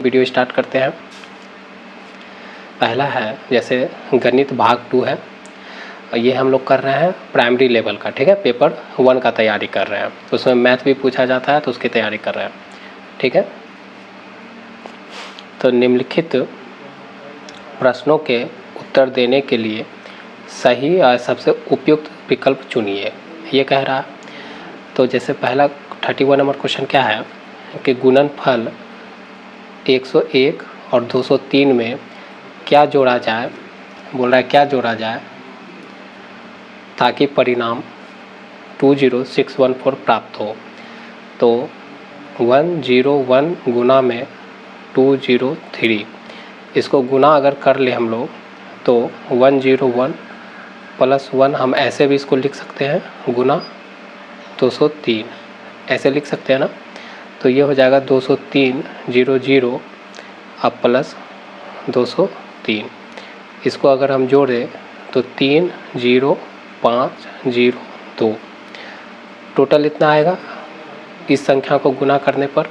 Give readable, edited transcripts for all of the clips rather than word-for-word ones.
Video start करते हैं। पहला है जैसे गणित भाग 2 है, ये हम लोग कर रहे हैं प्राइमरी लेवल का, ठीक है। पेपर 1 का तैयारी कर रहे हैं, उसमें मैथ भी पूछा जाता है तो उसकी तैयारी कर रहे हैं, ठीक है। तो निम्नलिखित प्रश्नों के उत्तर देने के लिए सही और सबसे उपयुक्त विकल्प चुनिए, ये कह रहा है। तो जैसे पहला 31 नंबर क्वेश्चन क्या है कि गुणनफल 101 और 203 में क्या जोड़ा जाए, बोल रहा है क्या जोड़ा जाए ताकि परिणाम 20614 प्राप्त हो। तो 101 गुना में 203, इसको गुना अगर कर ले हम लोग तो 101 प्लस 1 हम ऐसे भी इसको लिख सकते हैं गुना 203, ऐसे लिख सकते हैं ना। तो ये हो जाएगा 203 00 अब प्लस 203, इसको अगर हम जोड़ें तो 30502 टोटल इतना आएगा इस संख्या को गुना करने पर।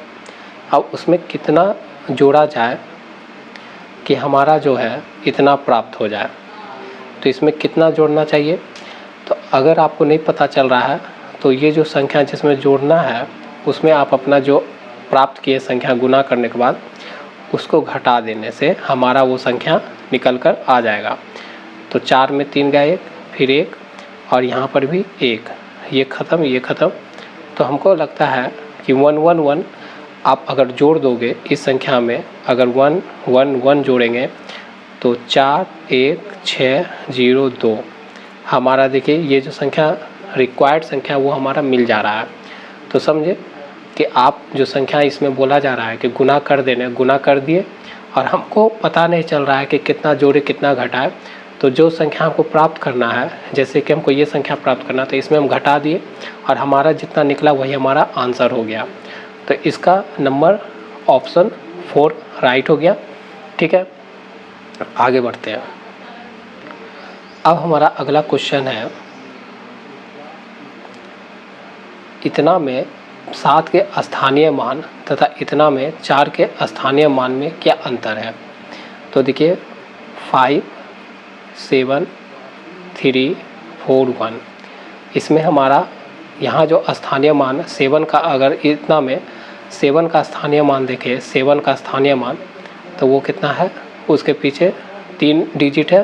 अब उसमें कितना जोड़ा जाए कि हमारा जो है इतना प्राप्त हो जाए, तो इसमें कितना जोड़ना चाहिए। तो अगर आपको नहीं पता चल रहा है तो ये जो संख्या जिसमें जोड़ना है उसमें आप अपना जो प्राप्त किए संख्या गुना करने के बाद उसको घटा देने से हमारा वो संख्या निकल कर आ जाएगा। तो 4 में 3 गया 1, फिर 1 और यहाँ पर भी 1, ये ख़त्म ये ख़त्म। तो हमको लगता है कि 111 आप अगर जोड़ दोगे इस संख्या में, अगर 111 जोड़ेंगे तो 41602 हमारा, देखिए ये जो संख्या रिक्वायर्ड संख्या वो हमारा मिल जा रहा है। तो समझे कि आप जो संख्या इसमें बोला जा रहा है कि गुना कर देने, गुना कर दिए और हमको पता नहीं चल रहा है कि कितना जोड़े कितना घटाए। तो जो संख्या हमको प्राप्त करना है, जैसे कि हमको ये संख्या प्राप्त करना, तो इसमें हम घटा दिए और हमारा जितना निकला वही हमारा आंसर हो गया। तो इसका नंबर ऑप्शन 4 राइट हो गया, ठीक है। आगे बढ़ते हैं। अब हमारा अगला क्वेश्चन है, इतना में 7 के स्थानीय मान तथा इतना में 4 के स्थानीय मान में क्या अंतर है। तो देखिए 5 7 3 4 1, इसमें हमारा यहाँ जो स्थानीय मान 7 का, अगर इतना में 7 का स्थानीय मान देखें, 7 का स्थानीय मान तो वो कितना है, उसके पीछे 3 डिजिट है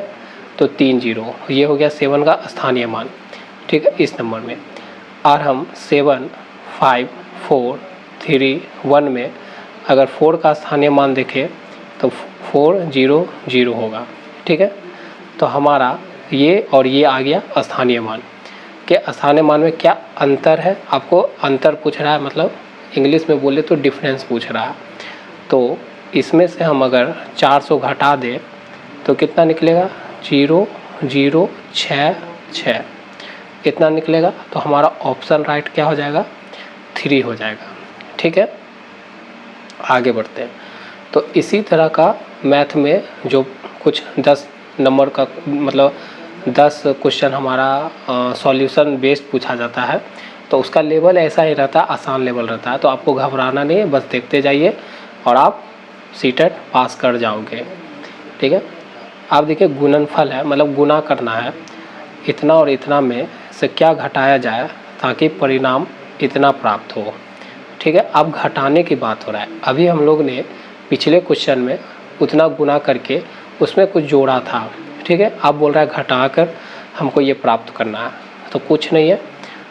तो 3 0, ये हो गया 7 का स्थानीय मान, ठीक है। इस नंबर में और हम 7 5 4 3 1 में अगर 4 का स्थानीय मान देखें तो 4 0 0 होगा, ठीक है। तो हमारा ये और ये आ गया स्थानीय मान के। स्थानीय मान में क्या अंतर है, आपको अंतर पूछ रहा है, मतलब इंग्लिश में बोले तो डिफरेंस पूछ रहा है। तो इसमें से हम अगर 400 घटा दें तो कितना निकलेगा, 0 0 6 6 इतना निकलेगा। तो हमारा ऑप्शन राइट क्या हो जाएगा, 3 हो जाएगा, ठीक है। आगे बढ़ते हैं। तो इसी तरह का मैथ में जो कुछ 10 नंबर का, मतलब 10 क्वेश्चन हमारा सॉल्यूशन बेस्ड पूछा जाता है, तो उसका लेवल ऐसा ही रहता है, आसान लेवल रहता है। तो आपको घबराना नहीं है, बस देखते जाइए और आप सीटेट पास कर जाओगे, ठीक है। आप देखिए गुणनफल है, मतलब गुना करना है, इतना और इतना में से क्या घटाया जाए ताकि परिणाम इतना प्राप्त हो, ठीक है। अब घटाने की बात हो रहा है। अभी हम लोग ने पिछले क्वेश्चन में उतना गुना करके उसमें कुछ जोड़ा था, ठीक है। अब बोल रहा है घटा कर हमको ये प्राप्त करना है। तो कुछ नहीं है,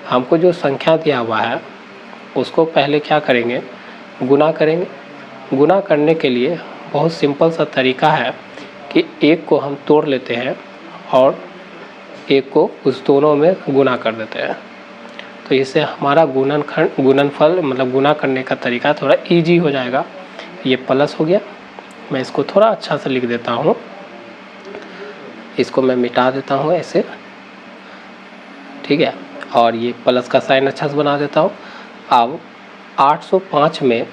हमको जो संख्या दिया हुआ है उसको पहले क्या करेंगे, गुना करेंगे। गुना करने के लिए बहुत सिंपल सा तरीका है कि एक को हम तोड़ लेते हैं और एक को उस दोनों में गुना कर देते हैं। तो इससे हमारा गुणनफल मतलब गुना करने का तरीका थोड़ा इजी हो जाएगा। ये प्लस हो गया, मैं इसको थोड़ा अच्छा से लिख देता हूँ, इसको मैं मिटा देता हूँ ऐसे, ठीक है। और ये प्लस का साइन अच्छा से बना देता हूँ। अब 806 में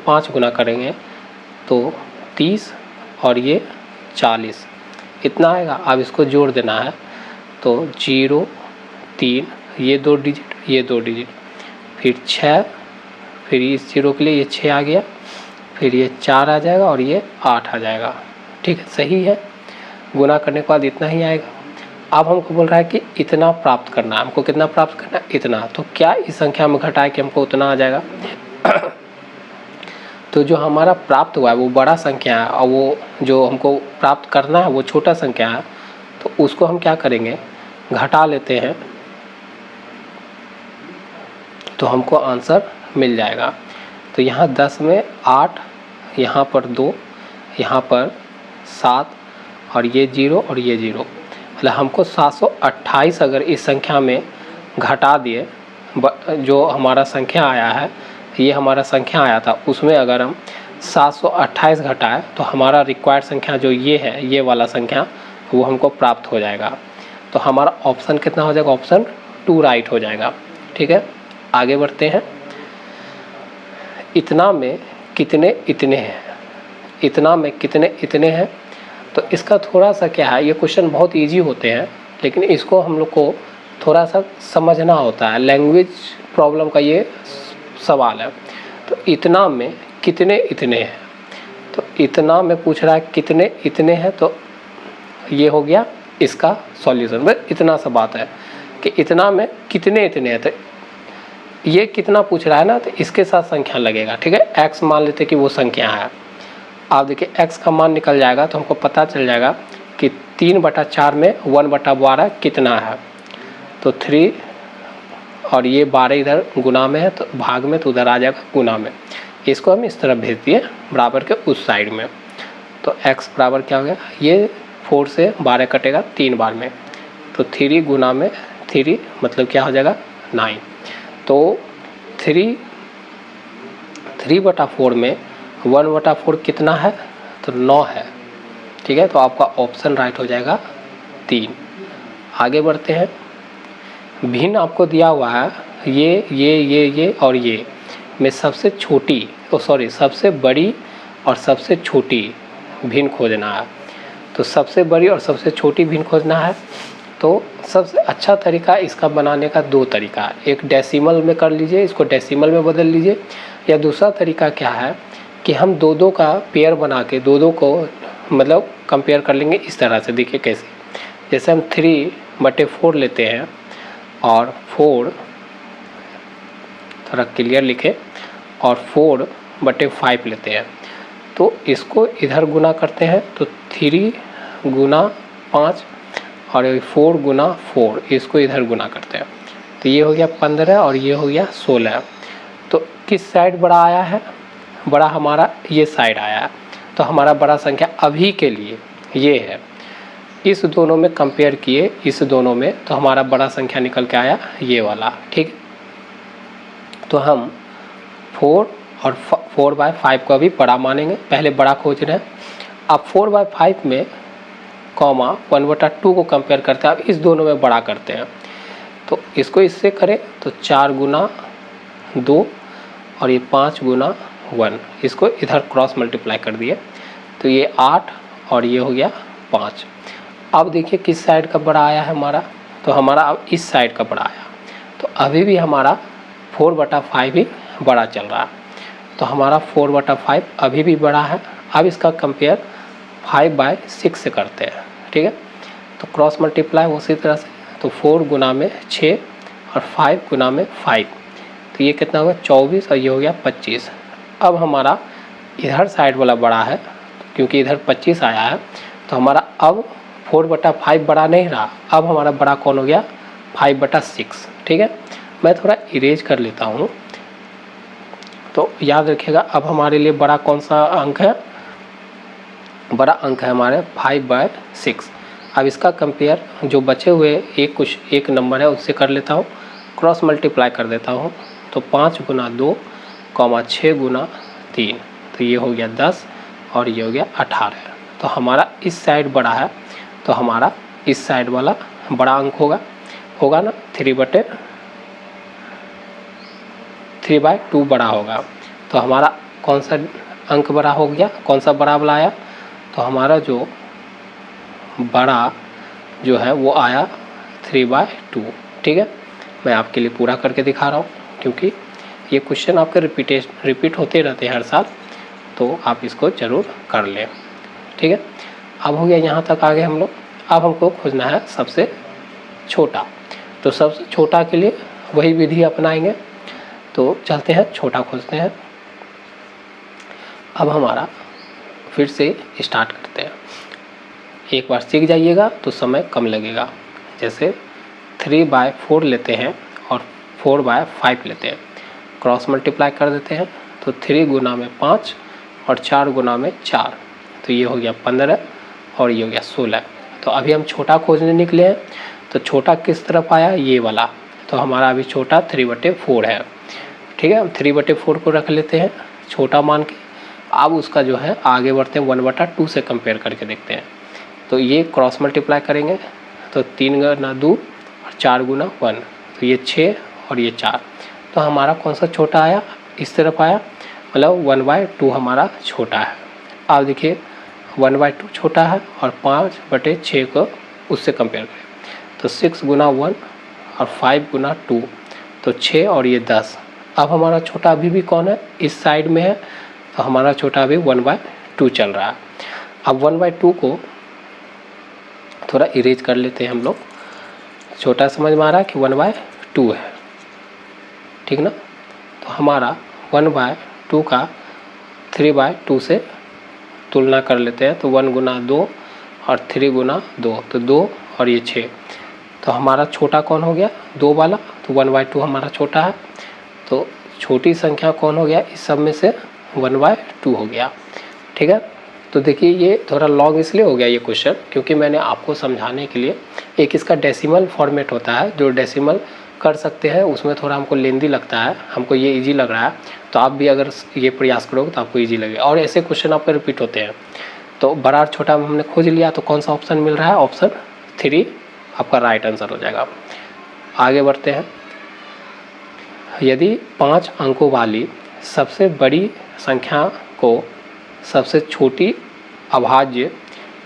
5 गुना करेंगे तो 30 और ये 40 इतना आएगा। अब इसको जोड़ देना है तो 0 3, ये 2 डिजिट, ये 2 डिजिट, फिर 6, फिर इस 0 के लिए ये 6 आ गया, फिर ये 4 आ जाएगा और ये 8 आ जाएगा। ठीक है, सही है। गुना करने के बाद इतना ही आएगा। अब हमको बोल रहा है कि इतना प्राप्त करना है, हमको कितना प्राप्त करना है, इतना। तो क्या इस संख्या में घटाए कि हमको उतना आ जाएगा। तो जो हमारा प्राप्त हुआ है वो बड़ा संख्या है और वो जो हमको प्राप्त करना है वो छोटा संख्या है। तो उसको हम क्या करेंगे, घटा लेते हैं, तो हमको आंसर मिल जाएगा। तो यहाँ 10 में 8, यहाँ पर 2, यहाँ पर 7 और ये 0 और ये 0, मतलब हमको 728 अगर इस संख्या में घटा दिए, जो हमारा संख्या आया है, ये हमारा संख्या आया था, उसमें अगर हम 728 घटाए तो हमारा रिक्वायर्ड संख्या जो ये है, ये वाला संख्या, वो हमको प्राप्त हो जाएगा। तो हमारा ऑप्शन कितना हो जाएगा, ऑप्शन 2 राइट हो जाएगा। ठीक है, आगे बढ़ते हैं। इतना में कितने इतने हैं, इतना में कितने इतने हैं। तो इसका थोड़ा सा क्या है, ये क्वेश्चन बहुत इजी होते हैं लेकिन इसको हम लोग को थोड़ा सा समझना होता है, लैंग्वेज प्रॉब्लम का ये सवाल है। तो इतना में कितने इतने हैं, तो इतना में पूछ रहा है कितने इतने हैं, तो ये हो गया इसका सॉल्यूशन। बस इतना सा बात है कि इतना में कितने इतने हैं। तो ये कितना पूछ रहा है ना, तो इसके साथ संख्या लगेगा। ठीक है, x मान लेते कि वो संख्या है। आप देखिए x का मान निकल जाएगा तो हमको पता चल जाएगा कि 3/4 में 1/12 कितना है। तो 3 और ये 12 इधर गुना में है तो भाग में, तो उधर आ जाएगा गुना में। इसको हम इस तरफ भेज दिए बराबर के उस साइड में। तो x बराबर क्या हो गया, ये 4 से 12 कटेगा 3 बार में, तो 3 गुना में 3 मतलब क्या हो जाएगा 9। तो 3/4 में 1/4 कितना है, तो 9 है। ठीक है, तो आपका ऑप्शन राइट हो जाएगा 3। आगे बढ़ते हैं। भिन्न आपको दिया हुआ है ये और ये में सबसे छोटी, सबसे बड़ी और सबसे छोटी भिन्न खोजना है। तो सबसे बड़ी और सबसे छोटी भिन्न खोजना है। तो सबसे अच्छा तरीका इसका बनाने का 2 तरीका है। एक डेसिमल में कर लीजिए, इसको डेसिमल में बदल लीजिए, या दूसरा तरीका क्या है कि हम 2-2 का पेयर बना के 2-2 को मतलब कंपेयर कर लेंगे। इस तरह से देखिए कैसे, जैसे हम 3/4 लेते हैं और 4 थोड़ा क्लियर लिखे, और 4/5 लेते हैं, तो इसको इधर गुना करते हैं, तो 3 गुना 5 और 4 गुना 4, इसको इधर गुना करते हैं, तो ये हो गया 15 और ये हो गया 16। तो किस साइड बड़ा आया है, बड़ा हमारा ये साइड आया है। तो हमारा बड़ा संख्या अभी के लिए ये है। इस दोनों में कंपेयर किए, इस दोनों में, तो हमारा बड़ा संख्या निकल के आया ये वाला। ठीक, तो हम 4 और 4/5 को अभी बड़ा मानेंगे, पहले बड़ा खोज रहे हैं। अब 4/5 में कॉमा 1/2 को कंपेयर करते हैं, अब इस दोनों में बड़ा करते हैं। तो इसको इससे करें तो 4 गुना 2 और ये 5 गुना 1, इसको इधर क्रॉस मल्टीप्लाई कर दिए, तो ये 8 और ये हो गया 5। अब देखिए किस साइड का बड़ा आया है हमारा, तो हमारा अब इस साइड का बड़ा आया। तो अभी भी हमारा 4/5 ही बड़ा चल रहा है, तो हमारा 4/5 अभी भी बड़ा है। अब इसका कंपेयर 5/6 से करते हैं। ठीक है, तो क्रॉस मल्टीप्लाई उसी तरह से, तो 4 गुना में 6 और 5 गुना में 5, तो ये कितना होगा 24 और ये हो गया 25। अब हमारा इधर साइड वाला बड़ा है, क्योंकि इधर 25 आया है, तो हमारा अब 4/5 बड़ा नहीं रहा, अब हमारा बड़ा कौन हो गया 5/6। ठीक है, मैं थोड़ा इरेज कर लेता हूँ, तो याद रखिएगा अब हमारे लिए बड़ा कौन सा अंक है, बड़ा अंक है हमारे 5/6। अब इसका कंपेयर जो बचे हुए एक नंबर है उससे कर लेता हूँ, क्रॉस मल्टीप्लाई कर देता हूँ, तो 5 गुना 2 कॉमा 6 गुना 3, तो ये हो गया 10 और ये हो गया 18। तो हमारा इस साइड बड़ा है, तो हमारा इस साइड वाला बड़ा अंक होगा ना, 3/2 बड़ा होगा। तो हमारा कौन सा अंक बड़ा हो गया, कौन सा बड़ा वाला आया, तो हमारा जो बड़ा जो है वो आया 3/2। ठीक है, मैं आपके लिए पूरा करके दिखा रहा हूँ, क्योंकि ये क्वेश्चन आपके रिपीट होते रहते हैं हर साल, तो आप इसको ज़रूर कर लें। ठीक है, अब हो गया यहाँ तक आगे हम लोग। अब हमको खोजना है सबसे छोटा, तो सबसे छोटा के लिए वही विधि अपनाएंगे। तो चलते हैं छोटा खोजते हैं। अब हमारा फिर से स्टार्ट करते हैं। एक बार सीख जाइएगा तो समय कम लगेगा। जैसे 3/4 लेते हैं और 4/5 लेते हैं, क्रॉस मल्टीप्लाई कर देते हैं तो 3 गुना में 5 और 4 गुना में 4, तो ये हो गया 15 और ये हो गया 16। तो अभी हम छोटा खोजने निकले हैं, तो छोटा किस तरफ आया, ये वाला। तो हमारा अभी छोटा 3/4 है। ठीक है, हम 3/4 को रख लेते हैं छोटा मान के। अब उसका जो है आगे बढ़ते हैं 1/2 से कंपेयर करके देखते हैं। तो ये क्रॉस मल्टीप्लाई करेंगे तो 3 गुना 2 और 4 गुना 1, तो ये 6 और ये 4। तो हमारा कौन सा छोटा आया, इस तरफ आया, मतलब 1/2 हमारा छोटा है। अब देखिए 1/2 छोटा है और 5/6 को उससे कंपेयर करें तो 6 गुना 1 और 5 गुना 2, तो 6 और ये 10। अब हमारा छोटा अभी भी कौन है, इस साइड में है, तो हमारा छोटा अभी 1/2 चल रहा है। अब 1/2 को थोड़ा इरेज कर लेते हैं हम लोग। छोटा समझ में आ रहा है कि 1/2 है, ठीक ना। तो हमारा 1/2 का 3/2 से तुलना कर लेते हैं, तो 1 गुना 2 और 3 गुना 2, तो 2 और ये 6। तो हमारा छोटा कौन हो गया, 2 वाला, तो 1/2 हमारा छोटा है। तो छोटी संख्या कौन हो गया, इस सब में से 1/2 हो गया। ठीक है, तो देखिए ये थोड़ा लॉन्ग इसलिए हो गया ये क्वेश्चन, क्योंकि मैंने आपको समझाने के लिए एक इसका डेसिमल फॉर्मेट होता है, जो डेसिमल कर सकते हैं, उसमें थोड़ा हमको लेंदी लगता है, हमको ये इजी लग रहा है। तो आप भी अगर ये प्रयास करोगे तो आपको इजी लगेगा। और ऐसे क्वेश्चन आपके रिपीट होते हैं। तो बड़ा और छोटा हमने खोज लिया, तो कौन सा ऑप्शन मिल रहा है, ऑप्शन 3 आपका राइट आंसर हो जाएगा। आगे बढ़ते हैं। यदि 5 अंकों वाली सबसे बड़ी संख्या को सबसे छोटी अभाज्य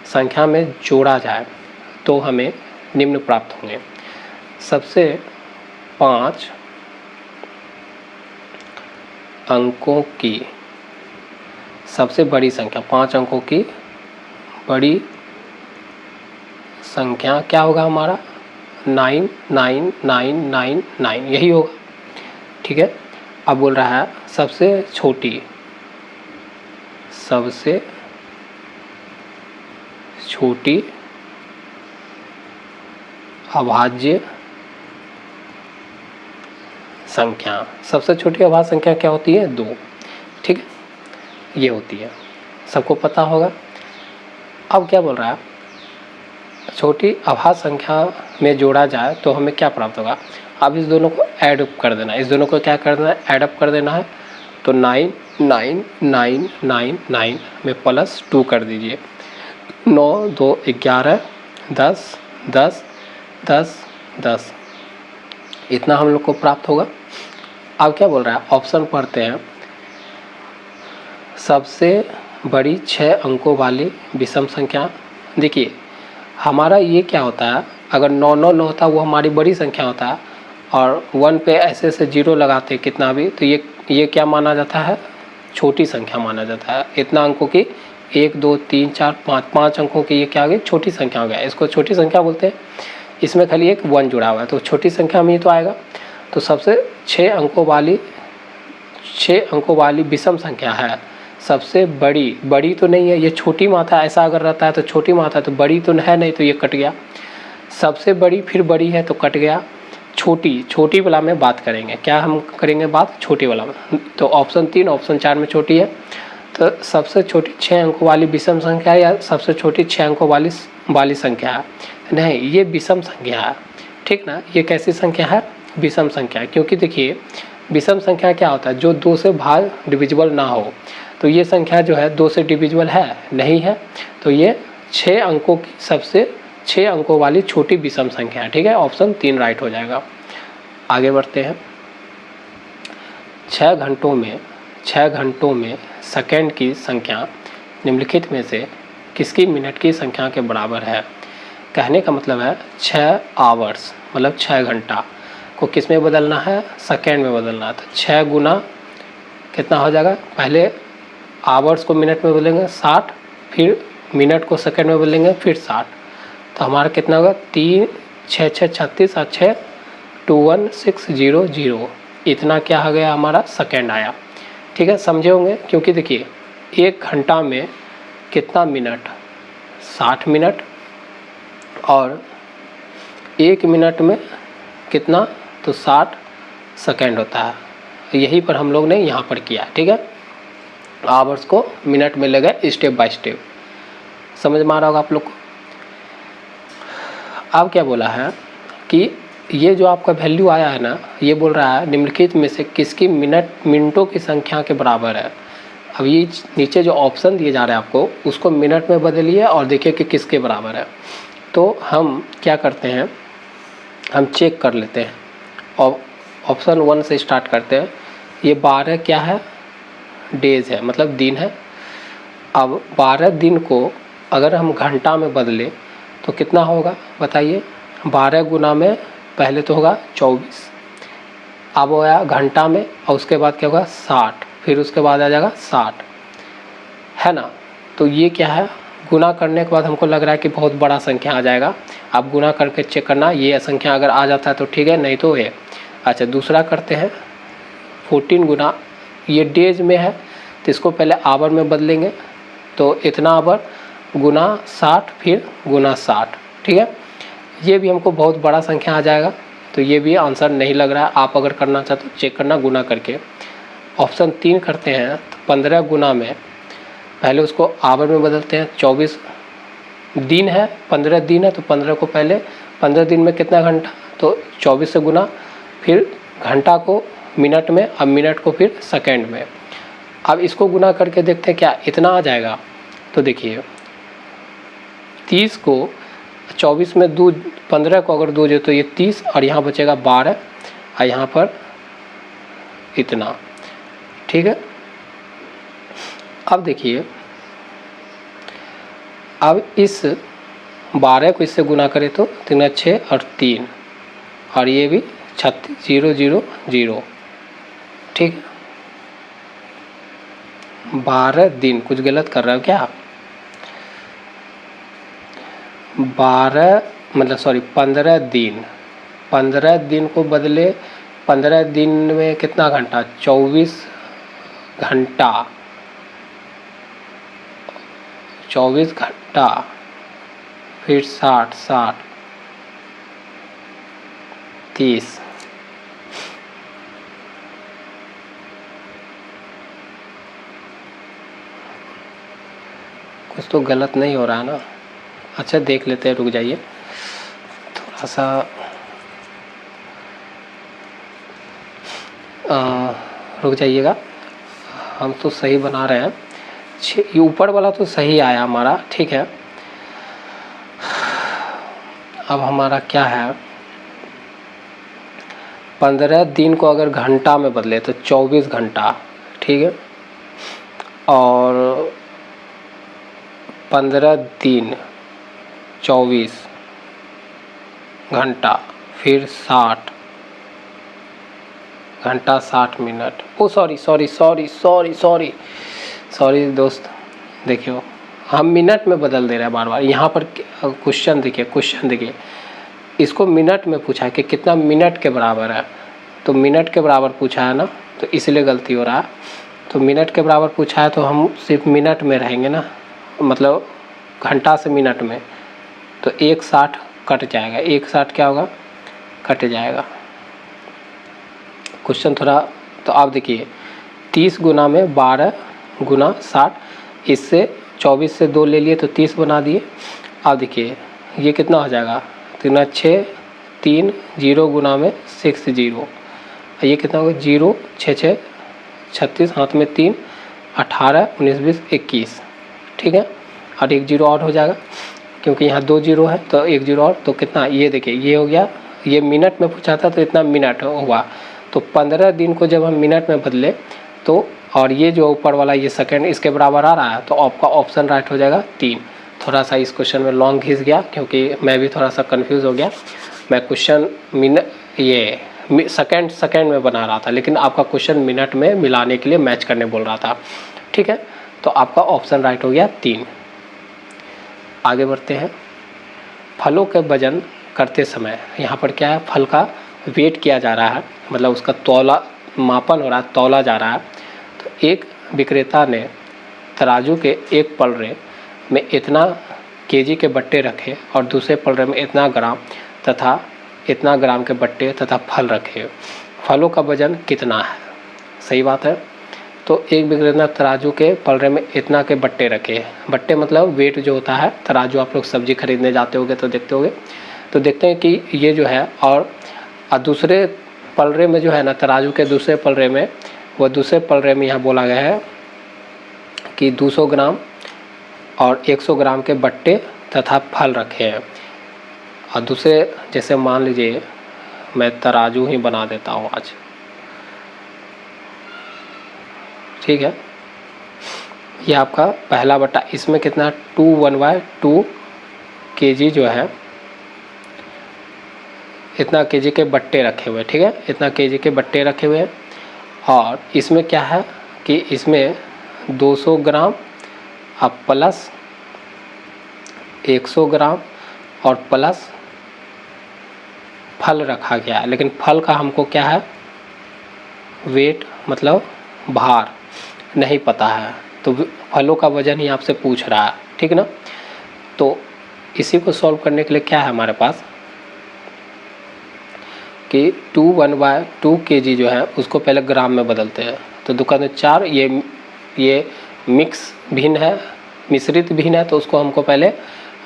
संख्या में जोड़ा जाए तो हमें निम्न प्राप्त होंगे। सबसे 5 अंकों की सबसे बड़ी संख्या, 5 अंकों की बड़ी संख्या क्या होगा हमारा, 99999, यही होगा। ठीक है, अब बोल रहा है सबसे छोटी अभाज्य संख्या। सबसे छोटी अभाज्य संख्या क्या होती है, 2। ठीक है, ये होती है, सबको पता होगा। अब क्या बोल रहा है, छोटी अभाज्य संख्या में जोड़ा जाए तो हमें क्या प्राप्त होगा। अब इस दोनों को ऐड अप कर देना है, इस दोनों को क्या कर देना है, ऐड अप कर देना है। तो 99999 में +2 कर दीजिए, 9 2 11 10 10 10 10, इतना हम लोग को प्राप्त होगा। अब क्या बोल रहा है, ऑप्शन पढ़ते हैं। सबसे बड़ी 6 अंकों वाली विषम संख्या। देखिए हमारा ये क्या होता है, अगर 999 होता वो हमारी बड़ी संख्या होता है, और 1 पे ऐसे 0 लगाते कितना भी, तो ये क्या माना जाता है, छोटी संख्या माना जाता है। इतना अंकों की 1 2 3 4 5 अंकों की ये क्या हो गई, छोटी संख्या हो गया, इसको छोटी संख्या बोलते हैं। इसमें खाली एक 1 जुड़ा हुआ है, तो छोटी संख्या में ही तो आएगा। तो सबसे 6 अंकों वाली विषम संख्या है सबसे बड़ी तो नहीं है, ये छोटी मात्रा, ऐसा अगर रहता है तो छोटी मात्रा, तो बड़ी तो है नहीं, तो ये कट गया। सबसे बड़ी फिर बड़ी है तो कट गया। छोटी वाला में बात करेंगे, क्या हम करेंगे बात, छोटी वाला में। तो ऑप्शन 3 ऑप्शन 4 में छोटी है। तो सबसे छोटी 6 अंकों वाली विषम संख्या या सबसे छोटी 6 अंकों वाली संख्या है, नहीं ये विषम संख्या है। ठीक ना, ये कैसी संख्या है, विषम संख्या। क्योंकि देखिए विषम संख्या क्या होता है, जो 2 से भाग डिविजिबल ना हो। तो ये संख्या जो है 2 से डिविजिबल है नहीं है, तो ये 6 अंकों की सबसे 6 अंकों वाली छोटी विषम संख्या है। ठीक है, ऑप्शन 3 राइट हो जाएगा। आगे बढ़ते हैं। 6 घंटों में सेकंड की संख्या निम्नलिखित में से किसकी मिनट की संख्या के बराबर है। कहने का मतलब है 6 आवर्स मतलब 6 घंटा को किस में बदलना है, सेकंड में बदलना है। तो 6 गुना कितना हो जाएगा, पहले आवर्स को मिनट में बदलेंगे 60, फिर मिनट को सेकंड में बदलेंगे फिर 60, तो हमारा कितना होगा 3 6 6 36 और 6 21600, इतना क्या आ गया हमारा सेकंड आया। ठीक है, समझे होंगे, क्योंकि देखिए 1 घंटा में कितना मिनट, 60 मिनट, और 1 मिनट में कितना, तो 60 सेकंड होता है। यही पर हम लोग ने यहाँ पर किया। ठीक है, आवर्स को मिनट में ले गए स्टेप बाय स्टेप, समझ में आ रहा होगा आप लोग को। अब क्या बोला है कि ये जो आपका वैल्यू आया है ना, ये बोल रहा है निम्नलिखित में से किसकी मिनटों की संख्या के बराबर है। अब ये नीचे जो ऑप्शन दिए जा रहे हैं आपको, उसको मिनट में बदलिए और देखिए कि किसके बराबर है। तो हम क्या करते हैं, हम चेक कर लेते हैं और ऑप्शन 1 से स्टार्ट करते हैं। ये 12 क्या है, डेज है, मतलब दिन है। अब 12 दिन को अगर हम घंटा में बदलें तो कितना होगा बताइए। 12 गुना में पहले तो होगा 24, अब आया घंटा में, और उसके बाद क्या होगा 60, फिर उसके बाद आ जाएगा 60, है ना। तो ये क्या है, गुना करने के बाद हमको लग रहा है कि बहुत बड़ा संख्या आ जाएगा। आप गुना करके चेक करना, ये संख्या अगर आ जाता है तो ठीक है, नहीं तो ये। अच्छा, दूसरा करते हैं 14 गुना, ये डेज में है तो इसको पहले आवर में बदलेंगे, तो इतना आवर गुना 60 फिर गुना 60। ठीक है, ये भी हमको बहुत बड़ा संख्या आ जाएगा, तो ये भी आंसर नहीं लग रहा है। आप अगर करना चाहते हो चेक करना गुना करके। ऑप्शन 3 करते हैं, तो 15 गुना में पहले उसको आवर में बदलते हैं। 24 दिन है, 15 दिन है, तो 15 को पहले 15 दिन में कितना घंटा, तो 24 से गुना, फिर घंटा को मिनट में, अब मिनट को फिर सेकंड में। अब इसको गुना करके देखते हैं क्या इतना आ जाएगा। तो देखिए 30 को 24 में 15 को अगर 2 जो तो ये 30, और यहाँ बचेगा 12, और यहाँ पर इतना। ठीक है, अब देखिए, अब इस 12 को इससे गुना करें तो 3 6 और 3, और ये भी 36 0 0 0। ठीक है, 12 दिन, कुछ गलत कर रहे हो क्या आप, 12 मतलब सॉरी 15 दिन, 15 दिन को बदले 15 दिन में कितना घंटा, 24 घंटा, 24 घंटा, फिर 60 60 30। कुछ तो गलत नहीं हो रहा है ना। अच्छा देख लेते हैं, रुक जाइए थोड़ा सा, रुक जाइएगा, हम तो सही बना रहे हैं। ये ऊपर वाला तो सही आया हमारा। ठीक है, अब हमारा क्या है, 15 दिन को अगर घंटा में बदले तो 24 घंटा। ठीक है, और 15 दिन 24 घंटा, फिर 60 घंटा 60 मिनट। ओ सॉरी दोस्त, देखियो हम मिनट में बदल दे रहे हैं बार बार। यहाँ पर क्वेश्चन देखिए, इसको मिनट में पूछा है कि कितना मिनट के बराबर है, तो मिनट के बराबर पूछा है ना, तो इसलिए गलती हो रहा है। तो मिनट के बराबर पूछा है तो हम सिर्फ मिनट में रहेंगे ना, मतलब घंटा से मिनट में, तो 1:60 कट जाएगा, 1:60 क्या होगा, कट जाएगा। क्वेश्चन थोड़ा, तो आप देखिए 30 गुना में 12 गुना 60, इससे 24 से 2 ले लिए तो 30 बना दिए। अब देखिए ये कितना हो जाएगा, 3 6 3 0 गुना में 6 0, ये कितना होगा 0 6 6 36, हाथ में 3 18 19 20 21। ठीक है, और 1 0 और हो जाएगा क्योंकि यहाँ 2 0 है, तो 1 0 और, तो कितना, ये देखिए ये हो गया। ये मिनट में पूछा था तो इतना मिनट हुआ। तो 15 दिन को जब हम मिनट में बदले तो, और ये जो ऊपर वाला ये सेकंड इसके बराबर आ रहा है, तो आपका ऑप्शन राइट हो जाएगा 3। थोड़ा सा इस क्वेश्चन में लॉन्ग घिस गया क्योंकि मैं भी थोड़ा सा कंफ्यूज हो गया। मैं क्वेश्चन ये सेकंड में बना रहा था, लेकिन आपका क्वेश्चन मिनट में मिलाने के लिए मैच करने बोल रहा था। ठीक है, तो आपका ऑप्शन राइट हो गया 3। आगे बढ़ते हैं। फलों के वजन करते समय यहाँ पर क्या है, फल का वेट किया जा रहा है, मतलब उसका तौला मापन हो रहा है, तौला जा रहा है। तो एक विक्रेता ने तराजू के एक पलड़े में इतना केजी के बट्टे रखे और दूसरे पलड़े में इतना ग्राम तथा इतना ग्राम के बट्टे तथा फल रखे, फलों का वजन कितना है? सही बात है। तो एक विक्रेता तराजू के पलड़े में इतना के बट्टे रखे, बट्टे मतलब वेट जो होता है, तराजू आप लोग सब्जी खरीदने जाते होगे तो देखते होगे, तो देखते हैं कि ये जो है, और दूसरे पलड़े में जो है ना, तराजू के दूसरे पलड़े में, वो दूसरे पलड़े में यहाँ बोला गया है कि 200 ग्राम और 100 ग्राम के बट्टे तथा फल रखे हैं। और दूसरे, जैसे मान लीजिए मैं तराजू ही बना देता हूँ आज, ठीक है। ये आपका पहला बट्टा, इसमें कितना 2/2 kg जो है, इतना केजी के बट्टे रखे हुए, ठीक है, इतना केजी के बट्टे रखे हुए हैं। और इसमें क्या है कि इसमें 200 ग्राम अब प्लस 100 ग्राम और प्लस फल रखा गया है। लेकिन फल का हमको क्या है, वेट मतलब भार नहीं पता है, तो फलों का वजन ही आपसे पूछ रहा है, ठीक ना। तो इसी को सॉल्व करने के लिए क्या है हमारे पास कि 2/2 kg जो है उसको पहले ग्राम में बदलते हैं। तो दुकान में 4, ये मिक्स भिन्न है, मिश्रित भिन्न है, तो उसको हमको पहले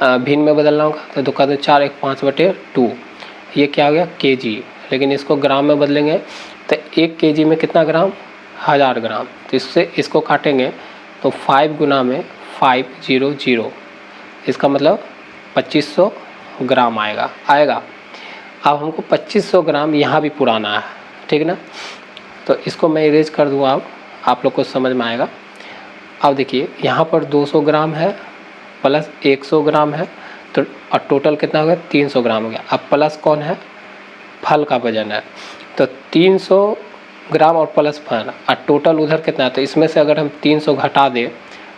भिन्न में बदलना होगा। तो दुकान में 4 1 5/2, ये क्या हो गया kg, लेकिन इसको ग्राम में बदलेंगे तो 1 kg में कितना ग्राम, 1000 ग्राम। तो इससे इसको काटेंगे तो 5 गुना में 500, इसका मतलब 2500 ग्राम आएगा। अब हमको 2500 ग्राम यहाँ भी पुराना है, ठीक ना। तो इसको मैं इरेज कर दूँगा, अब आप लोग को समझ में आएगा। अब देखिए यहाँ पर 200 ग्राम है प्लस 100 ग्राम है, तो और टोटल कितना हो गया, 300 ग्राम हो गया। अब प्लस कौन है, फल का वजन है, तो 300 ग्राम और प्लस फल, और टोटल उधर कितना है, तो इसमें से अगर हम 300 घटा दें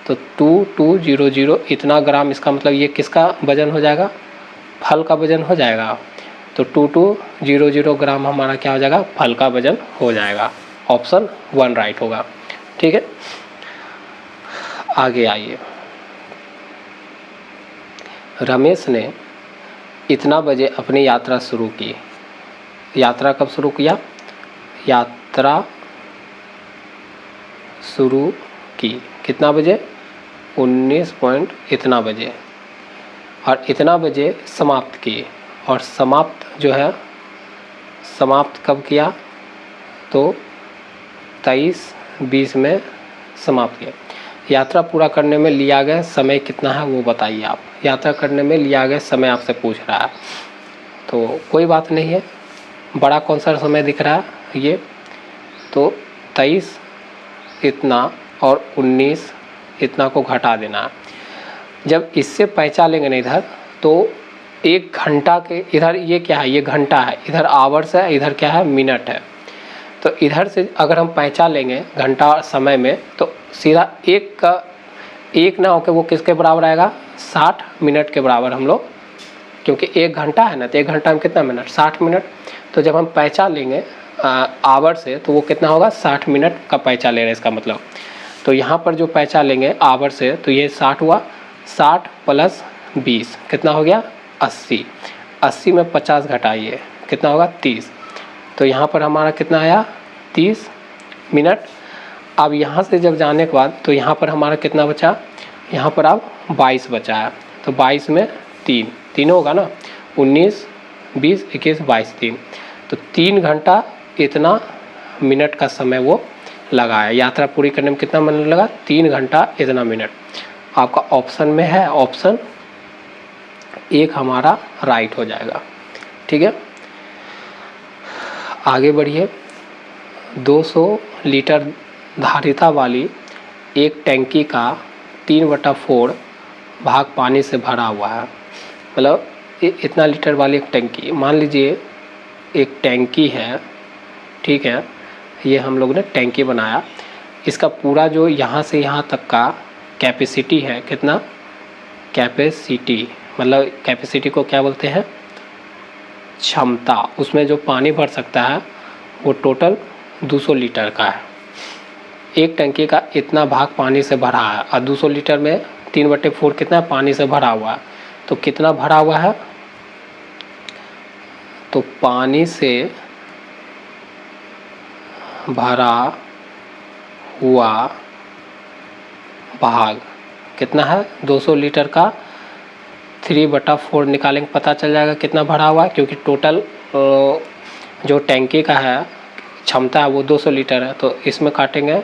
तो 2200 इतना ग्राम, इसका मतलब ये किसका वजन हो जाएगा, फल का वजन हो जाएगा। तो 2200 ग्राम हमारा क्या हो जाएगा, फल का वजन हो जाएगा। ऑप्शन 1 राइट होगा, ठीक है। आगे आइए। रमेश ने इतना बजे अपनी यात्रा शुरू की। यात्रा कब शुरू किया, यात्रा शुरू की कितना बजे, 19 पॉइंट इतना बजे, और इतना बजे समाप्त की। और समाप्त जो है, समाप्त कब किया, तो 23:20 में समाप्त किया। यात्रा पूरा करने में लिया गया समय कितना है वो बताइए आप। यात्रा करने में लिया गया समय आपसे पूछ रहा है, तो कोई बात नहीं है, बड़ा कौन सा समय दिख रहा है ये, तो 23 इतना और 19 इतना को घटा देना है। जब इससे पैंचा लेंगे ना इधर, तो 1 घंटा के इधर, ये क्या है, ये घंटा है, इधर आवर्स है, इधर क्या है, मिनट है। तो इधर से अगर हम पैंचा लेंगे घंटा समय में, तो सीधा एक का एक ना होकर वो किसके बराबर आएगा, 60 मिनट के बराबर हम लोग, क्योंकि 1 घंटा है ना, तो 1 घंटा में कितना मिनट, 60 मिनट। तो जब हम पैंचा लेंगे आवर से, तो वो कितना होगा, 60 मिनट का पैंचा ले रहे हैं इसका मतलब। तो यहाँ पर जो पैंचा लेंगे आवर से, तो ये 60 हुआ, 60 प्लस 20 कितना हो गया, 80। 80 में 50 घटाइए कितना होगा, 30। तो यहाँ पर हमारा कितना आया, 30 मिनट। अब यहाँ से जब जाने के बाद, तो यहाँ पर हमारा कितना बचा, यहाँ पर अब 22 बचा है। तो 22 में 3 होगा ना, 19 20 21 22 3, तो 3 घंटा इतना मिनट का समय वो लगाया। यात्रा पूरी करने में कितना मिनट लगा, 3 घंटा इतना मिनट। आपका ऑप्शन में है, ऑप्शन 1 हमारा राइट हो जाएगा, ठीक है। आगे बढ़िए। 200 लीटर धारिता वाली एक टैंकी का 3/4 भाग पानी से भरा हुआ है। मतलब इतना लीटर वाली एक टैंकी, मान लीजिए एक टैंकी है, ठीक है, ये हम लोग ने टैंकी बनाया, इसका पूरा जो यहाँ से यहाँ तक का कैपेसिटी है, कितना कैपेसिटी, मतलब कैपेसिटी को क्या बोलते हैं, क्षमता, उसमें जो पानी भर सकता है वो टोटल 200 लीटर का है। एक टंकी का इतना भाग पानी से भरा है और 200 लीटर में 3/4 कितना पानी से भरा हुआ है। तो कितना भरा हुआ है, तो पानी से भरा हुआ भाग कितना है 200 लीटर का, 3/4 निकालेंगे पता चल जाएगा कितना भरा हुआ है, क्योंकि टोटल जो टैंकी का है क्षमता है वो 200 लीटर है। तो इसमें काटेंगे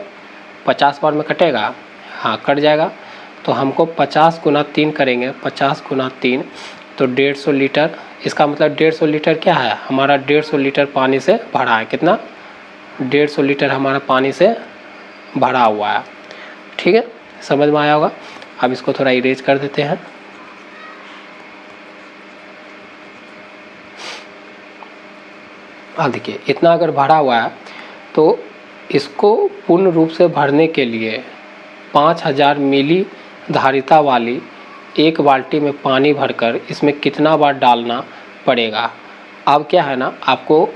50 बार में कटेगा, हाँ कट जाएगा। तो हमको 50 गुना 3 करेंगे, 50 गुना 3 तो 150 लीटर। इसका मतलब 150 लीटर क्या है, हमारा 150 लीटर पानी से भरा है। कितना, 150 लीटर हमारा पानी से भरा हुआ है। ठीक है, समझ में आया होगा। अब इसको थोड़ा इरेज कर देते हैं। अब देखिए इतना अगर भरा हुआ है तो इसको पूर्ण रूप से भरने के लिए 5000 मिली धारिता वाली एक बाल्टी में पानी भरकर इसमें कितना बार डालना पड़ेगा। अब क्या है ना, आपको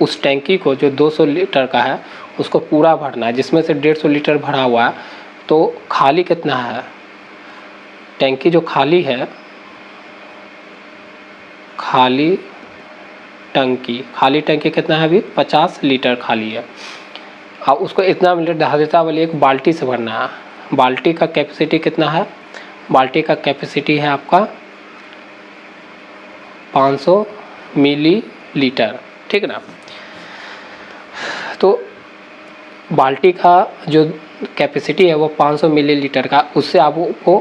उस टैंकी को जो 200 लीटर का है उसको पूरा भरना है, जिसमें से 150 लीटर भरा हुआ है। तो खाली कितना है, टैंकी जो खाली है, खाली टंकी कितना है, अभी 50 लीटर खाली है। अब उसको इतना लीटर धारिता वाली एक बाल्टी से भरना है। बाल्टी का कैपेसिटी कितना है, बाल्टी का कैपेसिटी है आपका 500 मिलीलीटर। ठीक है ना। तो बाल्टी का जो कैपेसिटी है वो 500 मिलीलीटर का, उससे आपको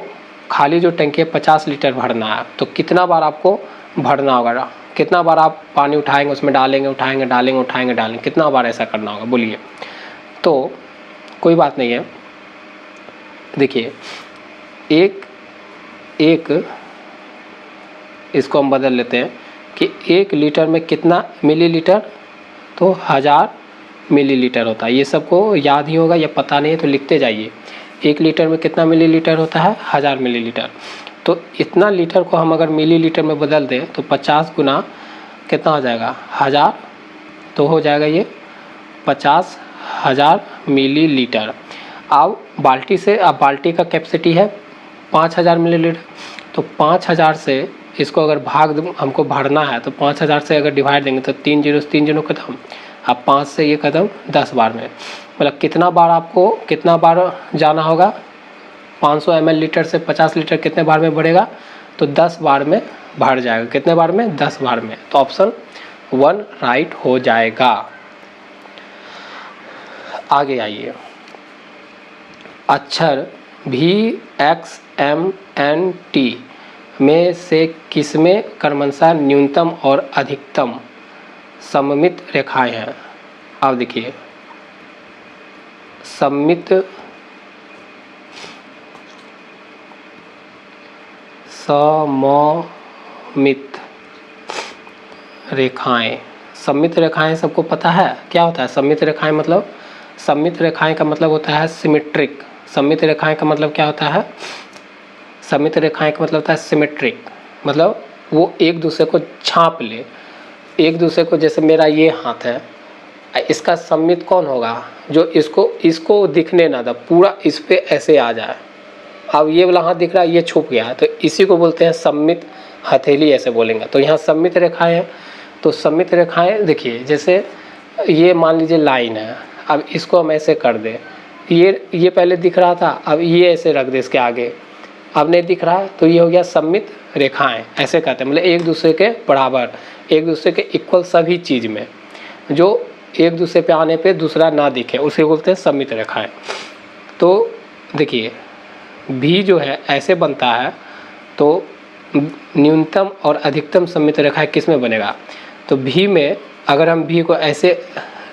खाली जो टंकी है 50 लीटर भरना है। तो कितना बार आपको भरना होगा, कितना बार आप पानी उठाएंगे उसमें डालेंगे, उठाएंगे डालेंगे, उठाएंगे डालेंगे, कितना बार ऐसा करना होगा बोलिए। तो कोई बात नहीं है, देखिए एक इसको हम बदल लेते हैं कि 1 लीटर में कितना मिलीलीटर, तो 1000 मिलीलीटर होता है। ये सबको याद ही होगा या पता नहीं है तो लिखते जाइए। 1 लीटर में कितना मिलीलीटर होता है, 1000 मिलीलीटर। तो इतना लीटर को हम अगर मिलीलीटर में बदल दें तो 50 गुना कितना हो जाएगा, 1000, तो हो जाएगा ये 50,000 मिलीलीटर। अब बाल्टी से, अब बाल्टी का कैपेसिटी है 5000 मिलीलीटर, तो 5000 से इसको अगर भाग हमको भरना है तो 5000 से अगर डिवाइड देंगे तो 3 जीरो खत्म। अब 5 से ये कदम 10 बार में, मतलब कितना बार आपको, कितना बार जाना होगा, 500 ml लीटर से 50 लीटर कितने बार में बढ़ेगा, तो 10 बार में भर जाएगा। कितने बार में, 10 बार में। तो ऑप्शन 1 राइट हो जाएगा। आगे आइए, अक्षर VXMNT में से किसमें क्रमशः न्यूनतम और अधिकतम सममित रेखाएं हैं। अब देखिए सममित रेखाएं, सममित रेखाएं सबको पता है क्या होता है सममित रेखाएं, मतलब सममित रेखाएं का मतलब होता है सिमेट्रिक। सममित रेखाएं का मतलब क्या होता है, सममित रेखाएं का मतलब होता है सिमेट्रिक, मतलब वो एक दूसरे को छाप ले, एक दूसरे को। जैसे मेरा ये हाथ है, इसका सममित कौन होगा, जो इसको दिखने ना दे, पूरा इस पे ऐसे आ जाए। अब ये वाला हाथ दिख रहा है, ये छुप गया है, तो इसी को बोलते हैं सममित हथेली, ऐसे बोलेंगे। तो यहाँ सममित रेखाएं हैं। तो सममित रेखाएं देखिए, जैसे ये मान लीजिए लाइन है, अब इसको हम ऐसे कर दें, ये पहले दिख रहा था, अब ये ऐसे रख दे इसके आगे, अब नहीं दिख रहा, तो ये हो गया सममित रेखाएं। ऐसे कहते हैं, मतलब एक दूसरे के बराबर, एक दूसरे के इक्वल सभी चीज़ में, जो एक दूसरे पे आने पे दूसरा ना दिखे, उसे बोलते हैं सममित रेखाएं। तो देखिए भी जो है ऐसे बनता है, तो न्यूनतम और अधिकतम सममित रेखाएं किस में बनेगा, तो भी में अगर हम भी को ऐसे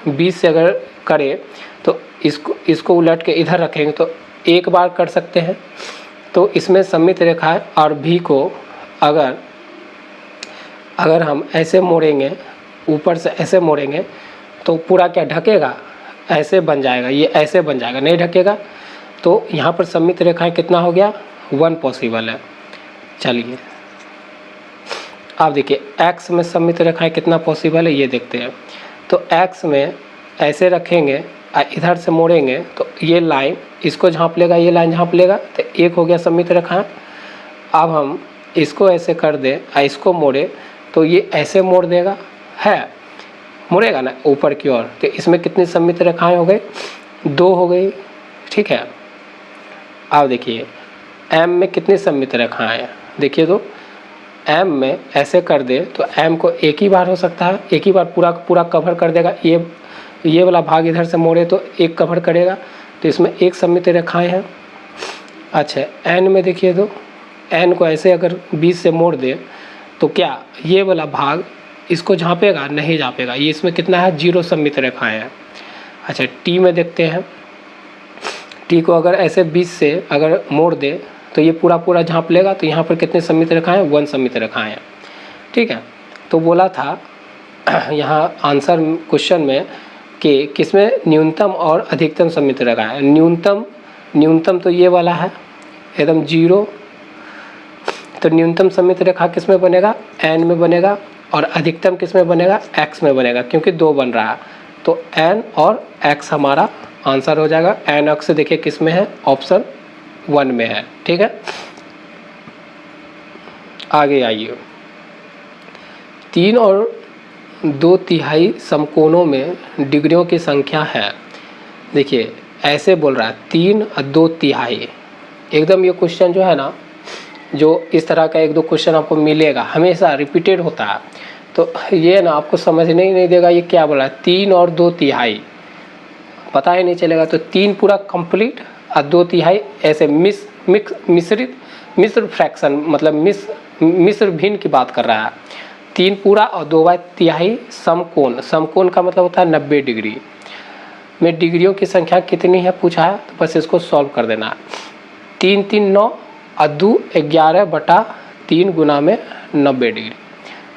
20 से अगर करें तो इसको उलट के इधर रखेंगे तो एक बार कर सकते हैं। तो इसमें सममित रेखा है, और भी को अगर हम ऐसे मोड़ेंगे, ऊपर से ऐसे मोड़ेंगे तो पूरा क्या ढकेगा, ऐसे बन जाएगा, ये ऐसे बन जाएगा, नहीं ढकेगा। तो यहाँ पर सममित रेखाएं कितना हो गया, 1 पॉसिबल है। चलिए आप देखिए x में सममित रेखाएं कितना पॉसिबल है ये देखते हैं। तो x में ऐसे रखेंगे, इधर से मोड़ेंगे तो ये लाइन इसको झाँप लेगा, ये लाइन झाँप लेगा, तो एक हो गया सममित रेखा। अब हम इसको ऐसे कर दें, इसको मोड़े तो ये ऐसे मोड़ देगा, है मुड़ेगा ना ऊपर की ओर। तो इसमें कितनी सममित रेखाएं हो गई, 2 हो गई, ठीक है। अब देखिए M में कितनी सममित रेखाएं हैं, देखिए तो M में ऐसे कर दे तो M को एक ही बार हो सकता है, एक ही बार पूरा कवर कर देगा। ये वाला भाग इधर से मोड़े तो एक कवर करेगा, तो इसमें एक सममित रेखाएं हैं। अच्छा N में देखिए तो N को ऐसे अगर 20 से मोड़ दे तो क्या ये वाला भाग इसको झाँपेगा, नहीं झाँपेगा। ये इसमें कितना है, 0 सममित रेखाएं हैं। अच्छा T में देखते हैं, T को अगर ऐसे 20 से अगर मोड़ दे तो ये पूरा झाँप लेगा, तो यहाँ पर कितने सममित रेखाएं, 1 सममित रेखाएं हैं, ठीक है। तो बोला था यहाँ आंसर क्वेश्चन में कि किसमें न्यूनतम और अधिकतम सममित रेखाएं है। न्यूनतम तो ये वाला है एकदम 0, तो न्यूनतम सममित रेखा किस में बनेगा, N में बनेगा, और अधिकतम किस में बनेगा, X में बनेगा, क्योंकि 2 बन रहा है। तो N और X हमारा आंसर हो जाएगा। N X देखिए किस में है, ऑप्शन 1 में है, ठीक है। आगे आइए, 3 और 2/3 समकोणों में डिग्रियों की संख्या है। देखिए ऐसे बोल रहा है 3 और 2/3, एकदम ये क्वेश्चन जो है ना, जो इस तरह का 1-2 क्वेश्चन आपको मिलेगा, हमेशा रिपीटेड होता है। तो ये ना आपको समझने ही नहीं देगा ये क्या बोला है, 3 और 2/3 पता ही नहीं चलेगा। तो 3 पूरा कंप्लीट और 2/3 ऐसे मिश्र फ्रैक्शन, मतलब मिश्र भिन्न की बात कर रहा है। 3 पूरा और 2/3 समकोण का मतलब होता है 90 डिग्री में डिग्रियों की संख्या कितनी है पूछा है, तो बस इसको सॉल्व कर देना है। 3 3 9 और 2 11/3 गुना में 90 डिग्री।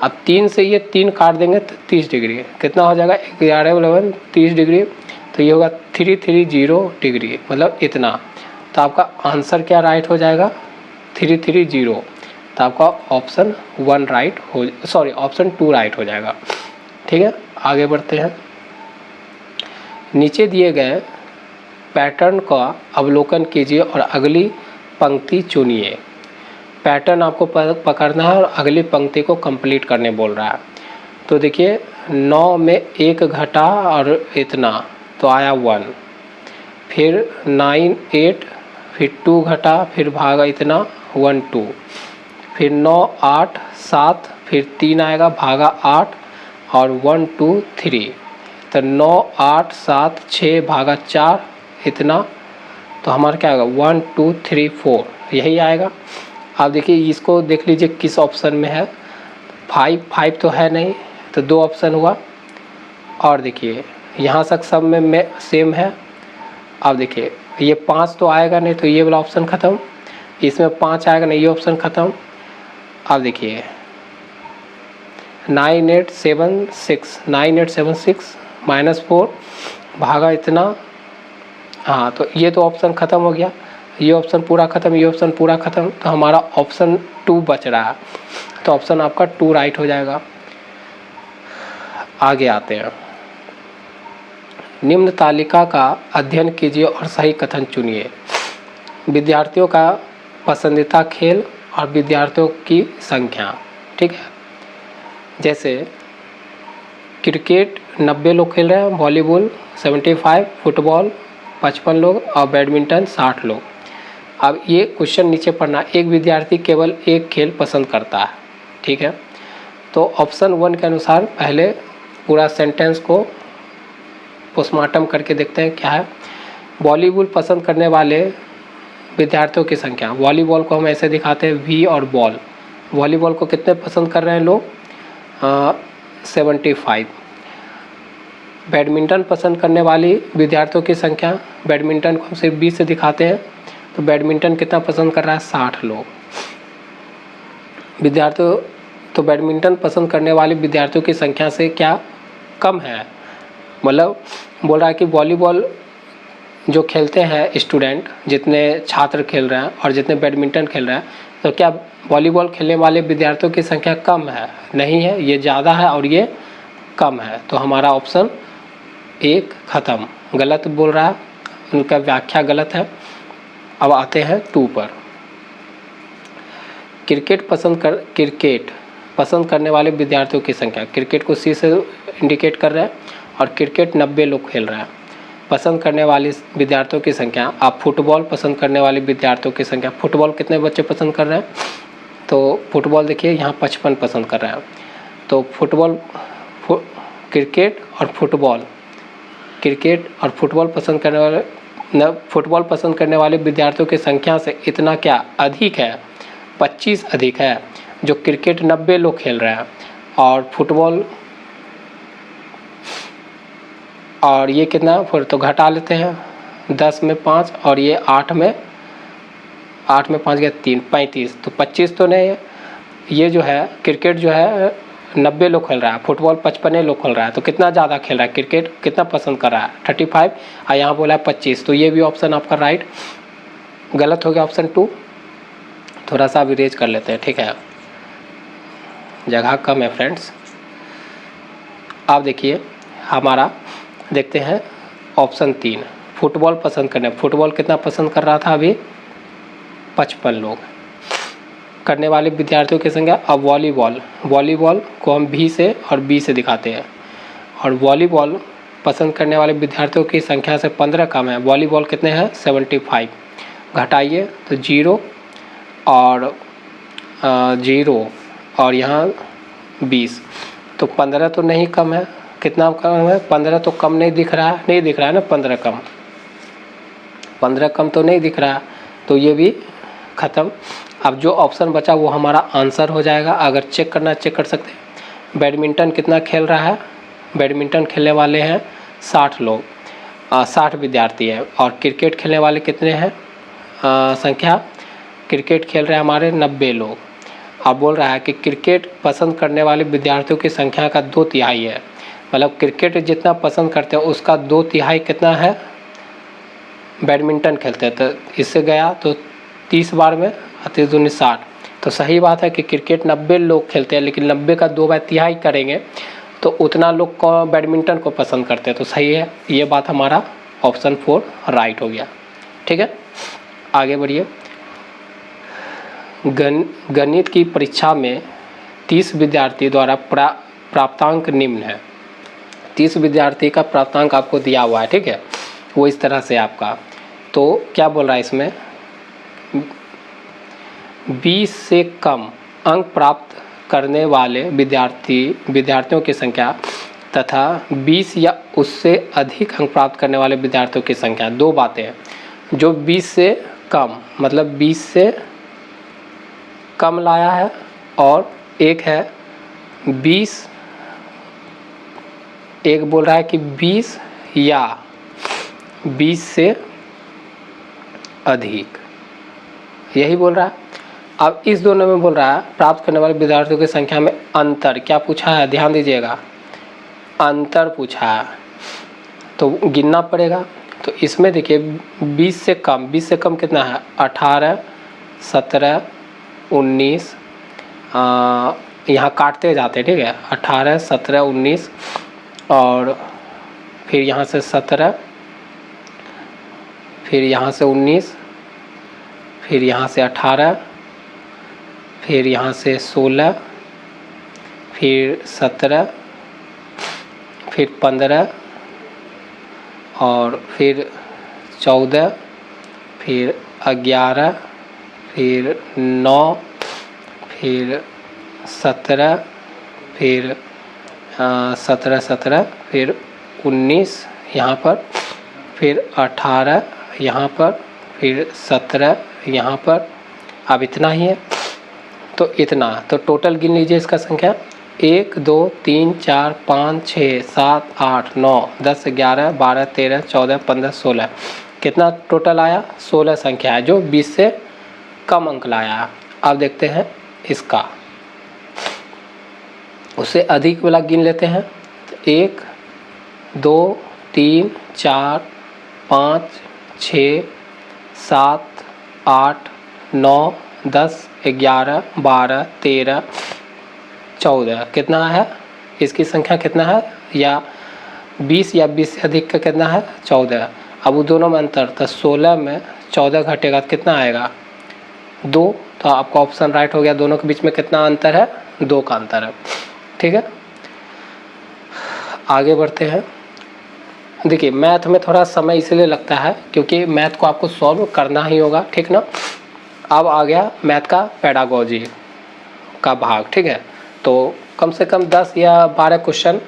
अब 3 से ये 3 काट देंगे तो 30 डिग्री, कितना हो जाएगा, 11 30 डिग्री, तो ये होगा 330 डिग्री, मतलब इतना। तो आपका आंसर क्या राइट हो जाएगा, 330। तो आपका ऑप्शन 1 राइट हो, सॉरी ऑप्शन 2 राइट हो जाएगा, ठीक है। आगे बढ़ते हैं, नीचे दिए गए पैटर्न का अवलोकन कीजिए और अगली पंक्ति चुनिए। पैटर्न आपको पकड़ना है और अगली पंक्ति को कंप्लीट करने बोल रहा है। तो देखिए 9 में 1 घटा और इतना, तो आया 1, फिर 9 8, फिर 2 घटा, फिर भागा इतना 1 2, फिर 9 8 7, फिर 3 आएगा भागा 8 और 1 2 3, तो 9 8 7 6 भागा 4 इतना, तो हमारा क्या आएगा 1 2 3 4 यही आएगा। आप देखिए इसको देख लीजिए किस ऑप्शन में है, 5 तो है नहीं, तो 2 ऑप्शन हुआ। और देखिए यहाँ तक सब में सेम है। अब देखिए ये 5 तो आएगा नहीं, तो ये वाला ऑप्शन ख़त्म, इसमें 5 आएगा नहीं, ये ऑप्शन ख़त्म। अब देखिए 9876 -4 भागा इतना, हाँ तो ये तो ऑप्शन ख़त्म हो गया, ये ऑप्शन पूरा ख़त्म, ये ऑप्शन पूरा ख़त्म, तो हमारा ऑप्शन 2 बच रहा है। तो ऑप्शन आपका 2 राइट हो जाएगा। आगे आते हैं, निम्न तालिका का अध्ययन कीजिए और सही कथन चुनिए। विद्यार्थियों का पसंदीदा खेल और विद्यार्थियों की संख्या, ठीक है। जैसे क्रिकेट 90 लोग खेल रहे हैं, वॉलीबॉल 75, फुटबॉल 55 लोग और बैडमिंटन 60 लोग। अब ये क्वेश्चन नीचे पढ़ना, एक विद्यार्थी केवल एक खेल पसंद करता है, ठीक है। तो ऑप्शन 1 के अनुसार पहले पूरा सेंटेंस को पोस्टमार्टम करके देखते हैं क्या है। वॉलीबॉल पसंद करने वाले विद्यार्थियों की संख्या, वॉलीबॉल को हम ऐसे दिखाते हैं वी और बॉल, वॉलीबॉल को कितने पसंद कर रहे हैं लोग, 75। बैडमिंटन पसंद करने वाली विद्यार्थियों की संख्या, बैडमिंटन को हम सिर्फ 20 से दिखाते हैं, तो बैडमिंटन कितना पसंद कर रहा है, 60 लोग। विद्यार्थियों, तो बैडमिंटन पसंद करने वाले विद्यार्थियों की संख्या से क्या कम है, मतलब बोल रहा है कि वॉलीबॉल जो खेलते हैं स्टूडेंट, जितने छात्र खेल रहे हैं और जितने बैडमिंटन खेल रहे हैं, तो क्या वॉलीबॉल खेलने वाले विद्यार्थियों की संख्या कम है? नहीं है, ये ज़्यादा है और ये कम है। तो हमारा ऑप्शन 1 ख़त्म, गलत बोल रहा है, उनका व्याख्या गलत है। अब आते हैं 2 पर। क्रिकेट पसंद करने वाले विद्यार्थियों की संख्या, क्रिकेट को C से इंडिकेट कर रहे हैं और क्रिकेट 90 लोग खेल रहे हैं। पसंद करने वाले विद्यार्थियों की संख्या, आप फुटबॉल पसंद करने वाले विद्यार्थियों की संख्या, फुटबॉल कितने बच्चे पसंद कर रहे हैं? तो फुटबॉल देखिए यहाँ 55 पसंद कर रहे हैं। तो क्रिकेट और फुटबॉल पसंद करने वाले विद्यार्थियों की संख्या से इतना क्या अधिक है? 25 अधिक है। जो क्रिकेट 90 लोग खेल रहे हैं और फुटबॉल, और ये कितना, फिर तो घटा लेते हैं, 10 में 5 और ये 8 में 5 गया 3, 35, तो 25 तो नहीं है। ये जो है क्रिकेट जो है 90 लोग खेल रहा है, फुटबॉल 55 लोग खेल रहा है, तो कितना ज़्यादा खेल रहा है? क्रिकेट कितना पसंद कर रहा है? 35, और यहाँ बोला है 25, तो ये भी ऑप्शन आपका राइट गलत हो गया, ऑप्शन 2। थोड़ा सा विरेज कर लेते हैं, ठीक है, जगह कम है फ्रेंड्स। आप देखिए हमारा, देखते हैं ऑप्शन 3, फुटबॉल पसंद करने, फुटबॉल कितना पसंद कर रहा था अभी? 55 लोग करने वाले विद्यार्थियों की संख्या। अब वॉलीबॉल को हम V से और B से दिखाते हैं, और वॉलीबॉल पसंद करने वाले विद्यार्थियों की संख्या से 15 कम है। वॉलीबॉल कितने हैं? 75, घटाइए तो 0 और यहाँ 20, तो 15 तो नहीं कम है। कितना कम है? 15 तो कम नहीं दिख रहा है ना, 15 कम तो नहीं दिख रहा है, तो ये भी ख़त्म। अब जो ऑप्शन बचा वो हमारा आंसर हो जाएगा। अगर चेक करना चेक कर सकते हैं। बैडमिंटन कितना खेल रहा है? बैडमिंटन खेलने वाले हैं 60 लोग, 60 विद्यार्थी है। और क्रिकेट खेलने वाले कितने हैं? संख्या, क्रिकेट खेल रहे हैं हमारे 90 लोग। अब बोल रहा है कि क्रिकेट पसंद करने वाले विद्यार्थियों की संख्या का 2/3 है, मतलब क्रिकेट जितना पसंद करते हैं उसका 2/3 कितना है? बैडमिंटन खेलते हैं। तो इससे गया तो 30 बार में 30 दूनी 60, तो सही बात है कि क्रिकेट 90 लोग खेलते हैं, लेकिन 90 का 2/3 करेंगे तो उतना लोग को बैडमिंटन को पसंद करते हैं, तो सही है। ये बात हमारा ऑप्शन 4 राइट हो गया, ठीक है। आगे बढ़िए। गणित की परीक्षा में 30 विद्यार्थी द्वारा प्राप्तांक निम्न है। 30 विद्यार्थी का प्राप्तांक आपको दिया हुआ है, ठीक है, वो इस तरह से आपका। तो क्या बोल रहा है इसमें? 20 से कम अंक प्राप्त करने वाले विद्यार्थियों की संख्या तथा 20 या उससे अधिक अंक प्राप्त करने वाले विद्यार्थियों की संख्या। दो बातें हैं, जो 20 से कम मतलब 20 से कम लाया है, और एक है 20, एक बोल रहा है कि 20 या 20 से अधिक, यही बोल रहा है। अब इस दोनों में बोल रहा है प्राप्त करने वाले विद्यार्थियों की संख्या में अंतर क्या पूछा है, ध्यान दीजिएगा, अंतर पूछा है, तो गिनना पड़ेगा। तो इसमें देखिए 20 से कम कितना है? 18, 17, 19, यहाँ काटते जाते, ठीक है, 18, 17, 19, और फिर यहाँ से 17, फिर यहाँ से 19, फिर यहाँ से 18, फिर यहाँ से 16, फिर 17, फिर 15, और फिर 14, फिर 11, फिर 9, फिर 17, फिर 17, फिर 19 यहाँ पर, फिर 18 यहाँ पर, फिर 17 यहाँ पर। अब इतना ही है, तो इतना, तो टोटल गिन लीजिए इसका संख्या 1 2 3 4 5 6 7 8 9 10 11 12 13 14 15 16, कितना टोटल आया? 16 संख्या है जो 20 से कम अंक लाया। अब देखते हैं इसका, उससे अधिक वाला गिन लेते हैं। 1 2 3 4 5 6, 7, 8, 9, 10, 11, 12, 13, 14 कितना है, इसकी संख्या कितना है, या 20 या 20 से अधिक का कितना है 14। अब वो दोनों में अंतर, तो 16 में 14 घटेगा तो कितना आएगा 2। तो आपका ऑप्शन राइट हो गया। दोनों के बीच में कितना अंतर है, 2 का अंतर है। ठीक है, आगे बढ़ते हैं। देखिए मैथ में थोड़ा समय इसलिए लगता है क्योंकि मैथ को आपको सॉल्व करना ही होगा, ठीक ना। अब आ गया मैथ का पेडागोजी का भाग। ठीक है, तो कम से कम 10 या 12 क्वेश्चन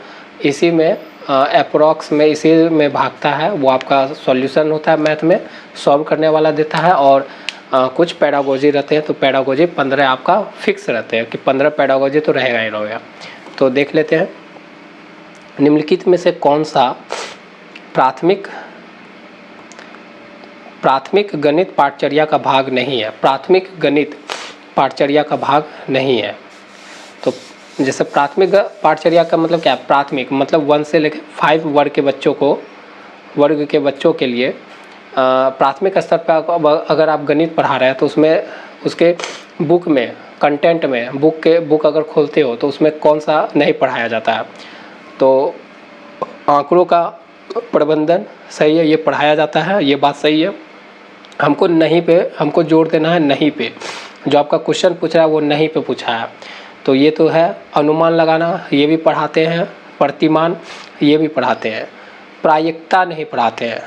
इसी में अप्रोक्स में इसी में भागता है, वो आपका सॉल्यूशन होता है मैथ में, सॉल्व करने वाला देता है। और कुछ पेडागोजी रहते हैं, तो पेडागोजी 15 आपका फिक्स रहते हैं कि 15 पेडागोजी तो रहेगा ही रहेगा। तो देख लेते हैं, निम्नलिखित में से कौन सा प्राथमिक गणित पाठचर्या का भाग नहीं है। प्राथमिक गणित पाठचर्या का भाग नहीं है। तो जैसे प्राथमिक पाठचर्या का मतलब क्या है, प्राथमिक मतलब 1 से लेकर 5 वर्ग के बच्चों के लिए प्राथमिक स्तर पर अगर आप गणित पढ़ा रहे हैं तो उसमें उसके बुक में कंटेंट में बुक अगर खोलते हो तो उसमें कौन सा नहीं पढ़ाया जाता है। तो आंकड़ों का प्रबंधन सही है, ये पढ़ाया जाता है, ये बात सही है। हमको जोर देना है नहीं पे, जो आपका क्वेश्चन पूछ रहा है वो नहीं पे पूछा है। तो ये तो है अनुमान लगाना, ये भी पढ़ाते हैं, प्रतिमान ये भी पढ़ाते हैं, प्रायिकता नहीं पढ़ाते हैं।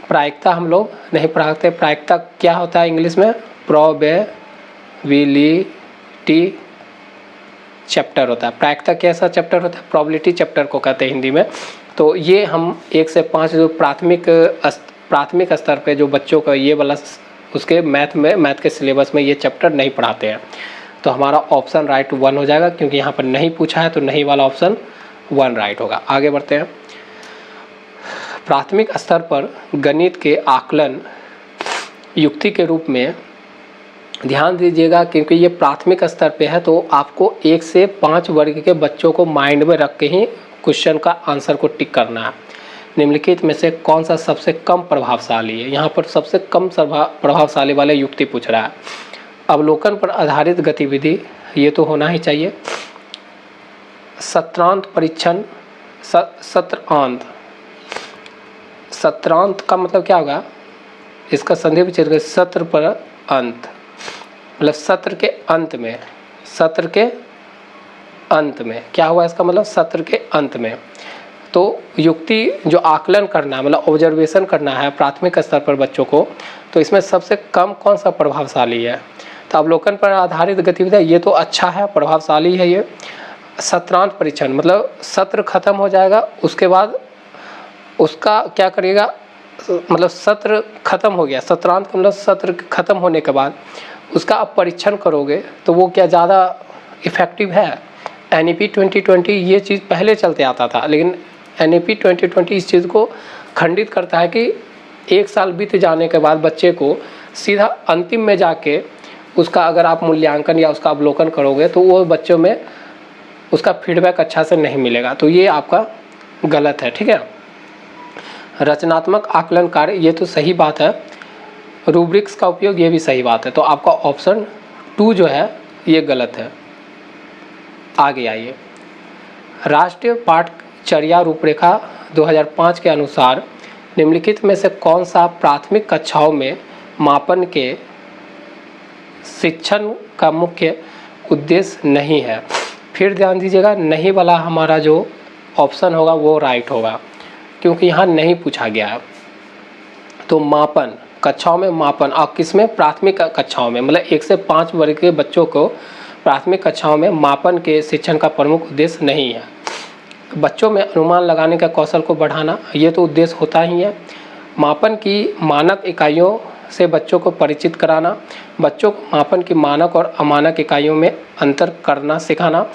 प्रायिकता हम लोग नहीं पढ़ाते। प्रायिकता क्या होता है इंग्लिश में, प्रोबेबिलिटी चैप्टर होता है। प्रायिकता कैसा चैप्टर होता है, प्रोबेबिलिटी चैप्टर को कहते हैं हिंदी में। तो ये हम 1 से 5 जो प्राथमिक स्तर पे जो बच्चों का ये वाला उसके मैथ के सिलेबस में ये चैप्टर नहीं पढ़ाते हैं। तो हमारा ऑप्शन राइट 1 हो जाएगा, क्योंकि यहाँ पर नहीं पूछा है तो नहीं वाला ऑप्शन 1 राइट होगा। आगे बढ़ते हैं। प्राथमिक स्तर पर गणित के आकलन युक्ति के रूप में ध्यान दीजिएगा, क्योंकि ये प्राथमिक स्तर पे है तो आपको 1 से 5 वर्ग के बच्चों को माइंड में रख के ही क्वेश्चन का आंसर को टिक करना है। निम्नलिखित में से कौन सा सबसे कम प्रभावशाली है। यहाँ पर सबसे कम प्रभावशाली वाले युक्ति पूछ रहा है। अवलोकन पर आधारित गतिविधि, ये तो होना ही चाहिए। सत्रांत परीक्षण, सत्रांत का मतलब क्या होगा, इसका संधि विच्छेद सत्र पर अंत, मतलब सत्र के अंत में क्या हुआ इसका मतलब, सत्र के अंत में। तो युक्ति जो आकलन करना है, मतलब ऑब्जर्वेशन करना है प्राथमिक स्तर पर बच्चों को, तो इसमें सबसे कम कौन सा प्रभावशाली है। तो अवलोकन पर आधारित गतिविधि, ये तो अच्छा है, प्रभावशाली है ये। सत्रांत परीक्षण मतलब सत्र खत्म हो जाएगा, उसके बाद उसका क्या करिएगा, मतलब सत्र खत्म हो गया, सत्रांत मतलब सत्र खत्म होने के बाद उसका आप परीक्षण करोगे तो वो क्या ज़्यादा इफ़ेक्टिव है। NEP 2020 ये चीज़ पहले चलते आता था, लेकिन NEP 2020 इस चीज़ को खंडित करता है कि 1 साल बीत जाने के बाद बच्चे को सीधा अंतिम में जाके उसका अगर आप मूल्यांकन या उसका अवलोकन करोगे तो वो बच्चों में उसका फीडबैक अच्छा से नहीं मिलेगा। तो ये आपका गलत है, ठीक है। रचनात्मक आकलन कार्य, ये तो सही बात है। रूब्रिक्स का उपयोग, ये भी सही बात है। तो आपका ऑप्शन 2 जो है ये गलत है। आगे आइए। राष्ट्रीय पाठचर्या रूपरेखा 2005 के अनुसार निम्नलिखित में से कौन सा प्राथमिक कक्षाओं में मापन के शिक्षण का मुख्य उद्देश्य नहीं है। फिर ध्यान दीजिएगा, नहीं वाला हमारा जो ऑप्शन होगा वो राइट होगा, क्योंकि यहाँ नहीं पूछा गया है। तो मापन कक्षाओं में मापन, और किसमें, प्राथमिक कक्षाओं में, मतलब 1 से 5 वर्ग के बच्चों को प्राथमिक कक्षाओं में मापन के शिक्षण का प्रमुख उद्देश्य नहीं है। बच्चों में अनुमान लगाने का कौशल को बढ़ाना, ये तो उद्देश्य होता ही है। मापन की मानक इकाइयों से बच्चों को परिचित कराना, बच्चों को मापन की मानक और अमानक इकाइयों में अंतर करना सिखाना,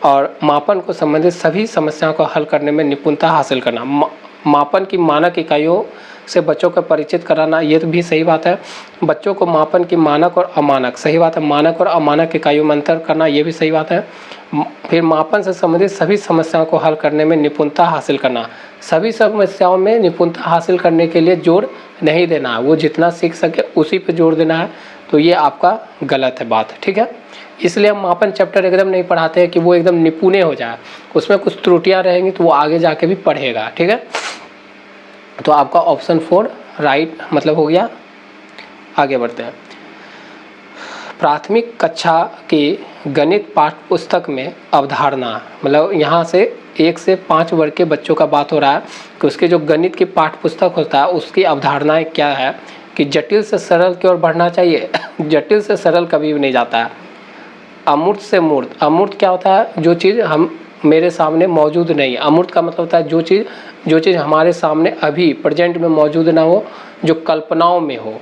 और मापन को संबंधित सभी समस्याओं को हल करने में निपुणता हासिल करना। मापन की मानक इकाइयों से बच्चों को परिचित कराना, ये तो भी सही बात है। बच्चों को मापन की मानक और अमानक, सही बात है, मानक और अमानक इकाइयों में अंतर करना, ये भी सही बात है। फिर मापन से संबंधित सभी समस्याओं को हल करने में निपुणता हासिल करना, सभी समस्याओं में निपुणता हासिल करने के लिए जोर नहीं देना है, वो जितना सीख सके उसी पे जोर देना है, तो ये आपका गलत है बात, ठीक है। इसलिए हम मापन चैप्टर एकदम नहीं पढ़ाते हैं कि वो एकदम निपुण हो जाए, उसमें कुछ त्रुटियां रहेंगी तो वो आगे जाके भी पढ़ेगा, ठीक है। तो आपका ऑप्शन 4 राइट मतलब हो गया। आगे बढ़ते हैं। प्राथमिक कक्षा की गणित पाठ्य पुस्तक में अवधारणा, मतलब यहाँ से 1 से 5 वर्ग के बच्चों का बात हो रहा है कि उसके जो गणित की पाठ्य पुस्तक होता है उसकी अवधारणाएं क्या है कि जटिल से सरल की ओर बढ़ना चाहिए। जटिल से सरल कभी भी नहीं जाता है। अमूर्त से मूर्त, अमूर्त क्या होता है, जो चीज़ हम मेरे सामने मौजूद नहीं है। अमूर्त का मतलब होता है जो चीज़ हमारे सामने अभी प्रेजेंट में मौजूद ना हो, जो कल्पनाओं में हो।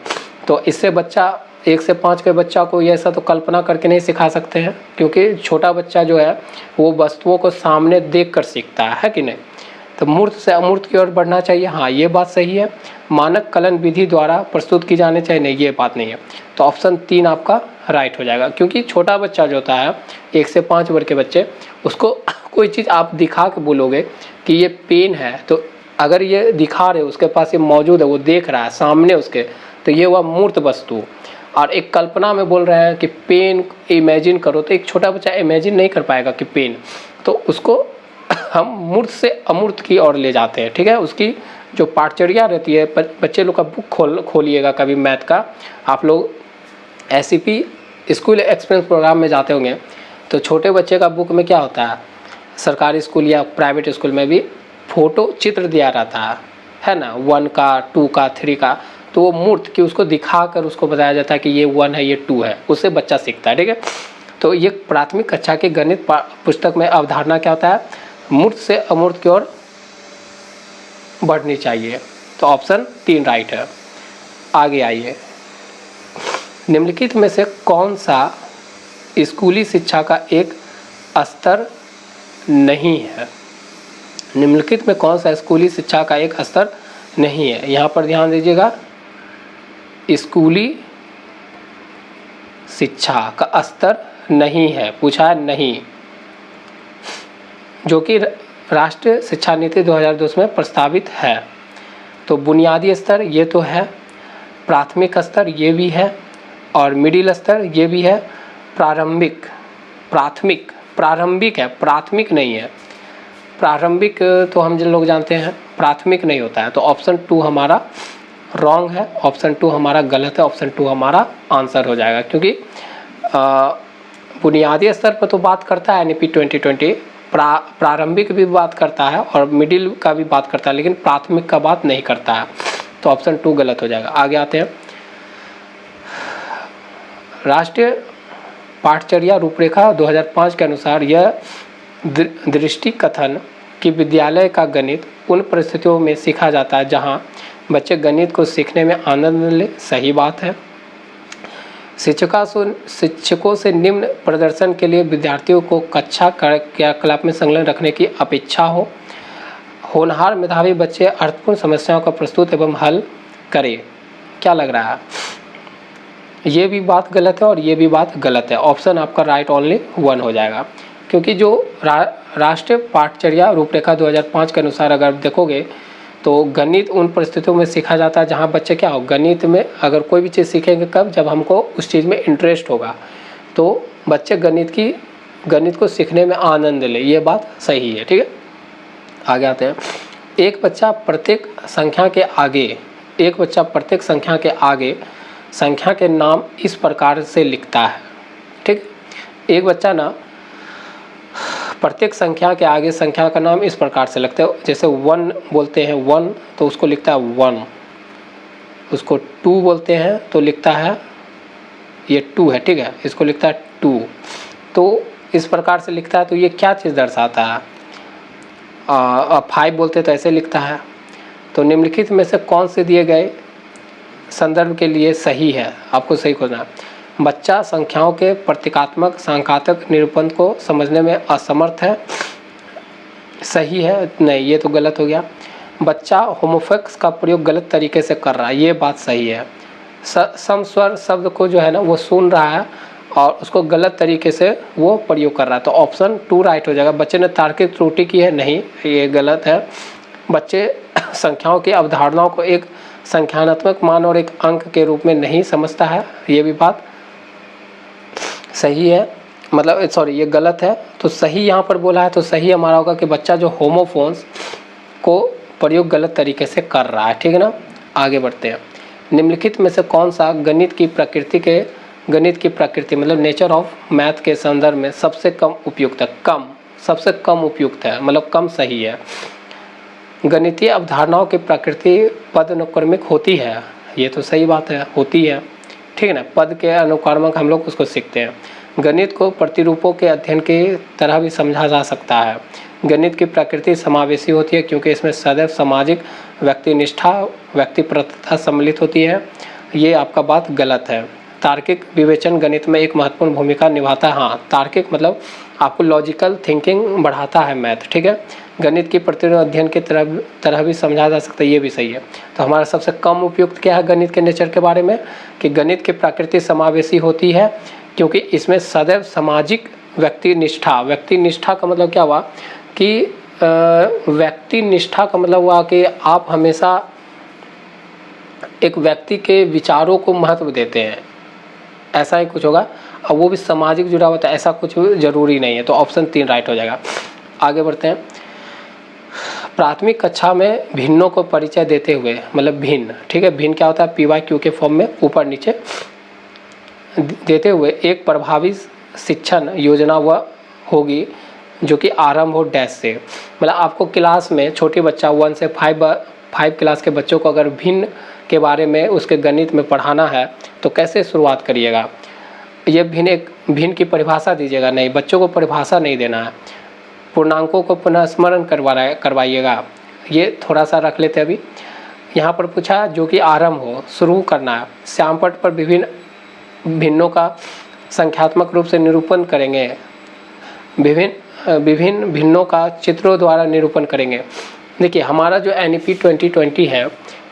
तो इससे बच्चा 1 से 5 के बच्चा को ये ऐसा तो कल्पना करके नहीं सिखा सकते हैं, क्योंकि छोटा बच्चा जो है वो वस्तुओं को सामने देख कर सीखता है कि नहीं। तो मूर्त से अमूर्त की ओर बढ़ना चाहिए, हाँ ये बात सही है। मानक कलन विधि द्वारा प्रस्तुत की जानी चाहिए, नहीं ये बात नहीं है। तो ऑप्शन 3 आपका राइट हो जाएगा, क्योंकि छोटा बच्चा जो होता है 1 से 5 वर्ग के बच्चे, उसको कोई चीज़ आप दिखा के बोलोगे कि ये पेन है, तो अगर ये दिखा रहे उसके पास ये मौजूद है, वो देख रहा है सामने उसके, तो ये हुआ मूर्त वस्तु। और एक कल्पना में बोल रहे हैं कि पेन इमेजिन करो, तो एक छोटा बच्चा इमेजिन नहीं कर पाएगा कि पेन, तो उसको हम मूर्त से अमूर्त की ओर ले जाते हैं, ठीक है। उसकी जो पाठचर्या रहती है, बच्चे लोग का बुक खोलिएगा कभी मैथ का, आप लोग SCP स्कूल एक्सपीरियंस प्रोग्राम में जाते होंगे, तो छोटे बच्चे का बुक में क्या होता है, सरकारी स्कूल या प्राइवेट स्कूल में भी फोटो चित्र दिया रहता है ना, 1 का 2 का 3 का, तो वो मूर्त कि उसको दिखा कर उसको बताया जाता है कि ये 1 है ये 2 है, उससे बच्चा सीखता है, ठीक है। तो ये प्राथमिक कक्षा के गणित पुस्तक में अवधारणा क्या होता है, मूर्त से अमूर्त की ओर बढ़नी चाहिए। तो ऑप्शन 3 राइट है। आगे आइए, निम्नलिखित में से कौन सा स्कूली शिक्षा का एक स्तर नहीं है। निम्नलिखित में कौन सा स्कूली शिक्षा का एक स्तर नहीं है। यहाँ पर ध्यान दीजिएगा, स्कूली शिक्षा का स्तर नहीं है, पूछा है नहीं, जो कि राष्ट्रीय शिक्षा नीति 2002 में प्रस्तावित है। तो बुनियादी स्तर ये तो है, प्राथमिक स्तर ये भी है, और मिडिल स्तर ये भी है, प्रारंभिक है, प्राथमिक नहीं है। प्रारंभिक तो हम जिन लोग जानते हैं, प्राथमिक नहीं होता है। तो ऑप्शन 2 हमारा रॉन्ग है, ऑप्शन 2 हमारा गलत है, ऑप्शन 2 हमारा आंसर हो जाएगा, क्योंकि बुनियादी स्तर पर तो बात करता है NEP 2020, प्रारंभिक भी बात करता है और मिडिल का भी बात करता है, लेकिन प्राथमिक का बात नहीं करता है। तो ऑप्शन 2 गलत हो जाएगा। आगे आते हैं, राष्ट्रीय पाठचर्या रूपरेखा 2005 के अनुसार यह दृष्टि कथन कि विद्यालय का गणित उन परिस्थितियों में सीखा जाता है जहां बच्चे गणित को सीखने में आनंद ले, सही बात है। शिक्षकों से निम्न प्रदर्शन के लिए विद्यार्थियों को कक्षा क्रियाकलाप में संलग्न रखने की अपेक्षा हो। होनहार मेधावी बच्चे अर्थपूर्ण समस्याओं का प्रस्तुत एवं हल करें। क्या लग रहा है, ये भी बात गलत है और ये भी बात गलत है। ऑप्शन आपका राइट ओनली 1 हो जाएगा, क्योंकि जो राष्ट्रीय पाठचर्या रूपरेखा 2005 के अनुसार अगर देखोगे तो गणित उन परिस्थितियों में सीखा जाता है जहाँ बच्चे क्या हो, गणित में अगर कोई भी चीज़ सीखेंगे कब, जब हमको उस चीज़ में इंटरेस्ट होगा, तो बच्चे गणित को सीखने में आनंद ले, ये बात सही है, ठीक है। आगे आते हैं, एक बच्चा प्रत्येक संख्या के आगे संख्या के नाम इस प्रकार से लिखता है, ठीक। एक बच्चा ना प्रत्येक संख्या के आगे संख्या का नाम इस प्रकार से लिखते हैं, जैसे 1 बोलते हैं 1 तो उसको लिखता है 1, उसको 2 बोलते हैं तो लिखता है ये 2 है, ठीक है, इसको लिखता है 2, तो इस प्रकार से लिखता है। तो ये क्या चीज़ दर्शाता है, 5 बोलते तो ऐसे लिखता है। तो निम्नलिखित में से कौन से दिए गए संदर्भ के लिए सही है, आपको सही खोजना है। बच्चा संख्याओं के प्रतीकात्मक सांख्यिक निरूपण को समझने में असमर्थ है, सही है, नहीं ये तो गलत हो गया। बच्चा होमोफेक्स का प्रयोग गलत तरीके से कर रहा है, ये बात सही है। सम स्वर शब्द को जो है ना वो सुन रहा है और उसको गलत तरीके से वो प्रयोग कर रहा है, तो ऑप्शन 2 राइट हो जाएगा। बच्चे ने तार्किक त्रुटि की है, नहीं, ये गलत है। बच्चे संख्याओं की अवधारणाओं को एक संख्यात्मक मान और एक अंक के रूप में नहीं समझता है, ये भी बात सही है, मतलब सॉरी ये गलत है। तो सही यहाँ पर बोला है, तो सही हमारा होगा कि बच्चा जो होमोफोन्स को प्रयोग गलत तरीके से कर रहा है, ठीक है ना। आगे बढ़ते हैं। निम्नलिखित में से कौन सा गणित की प्रकृति मतलब नेचर ऑफ मैथ के संदर्भ में सबसे कम उपयुक्त है? सबसे कम उपयुक्त है, मतलब कम सही है। गणितीय अवधारणाओं की प्रकृति पद अनुक्रमिक होती है, ये तो सही बात है, होती है, ठीक है ना। पद के अनुक्रमक हम लोग उसको सीखते हैं। गणित को प्रतिरूपों के अध्ययन की तरह भी समझा जा सकता है। गणित की प्रकृति समावेशी होती है क्योंकि इसमें सदैव सामाजिक व्यक्तिनिष्ठा व्यक्तिपरकता सम्मिलित होती है, ये आपका बात गलत है। तार्किक विवेचन गणित में एक महत्वपूर्ण भूमिका निभाता है, हाँ तार्किक मतलब आपको लॉजिकल थिंकिंग बढ़ाता है मैथ, ठीक है। गणित की प्रतिरूप अध्ययन की तरह भी समझा जा सकता है, ये भी सही है। तो हमारा सबसे कम उपयुक्त क्या है गणित के नेचर के बारे में, कि गणित की प्रकृति समावेशी होती है क्योंकि इसमें सदैव सामाजिक व्यक्तिनिष्ठा का मतलब क्या हुआ कि व्यक्तिनिष्ठा का मतलब हुआ कि आप हमेशा एक व्यक्ति के विचारों को महत्व देते हैं, ऐसा ही कुछ होगा। और वो भी सामाजिक जुड़ा होता है, ऐसा कुछ जरूरी नहीं है। तो ऑप्शन 3 राइट हो जाएगा। आगे बढ़ते हैं। प्राथमिक कक्षा में भिन्नों को परिचय देते हुए, मतलब भिन्न, ठीक है, भिन्न क्या होता है, PYQ के फॉर्म में ऊपर नीचे देते हुए एक प्रभावी शिक्षण योजना वह होगी जो कि आरंभ हो डैश से। मतलब आपको क्लास में छोटे बच्चा 1 से 5 क्लास के बच्चों को अगर भिन्न के बारे में उसके गणित में पढ़ाना है तो कैसे शुरुआत करिएगा? ये भिन्न की परिभाषा दीजिएगा, नहीं, बच्चों को परिभाषा नहीं देना है। पूर्णांकों को पुनः स्मरण करवाइएगा, ये थोड़ा सा रख लेते हैं अभी। यहाँ पर पूछा जो कि आरंभ हो, शुरू करना है। श्यामपट्ट पर विभिन्न भिन्नों का संख्यात्मक रूप से निरूपण करेंगे, विभिन्न भिन्नों का चित्रों द्वारा निरूपण करेंगे। देखिए हमारा जो NEP 2020 है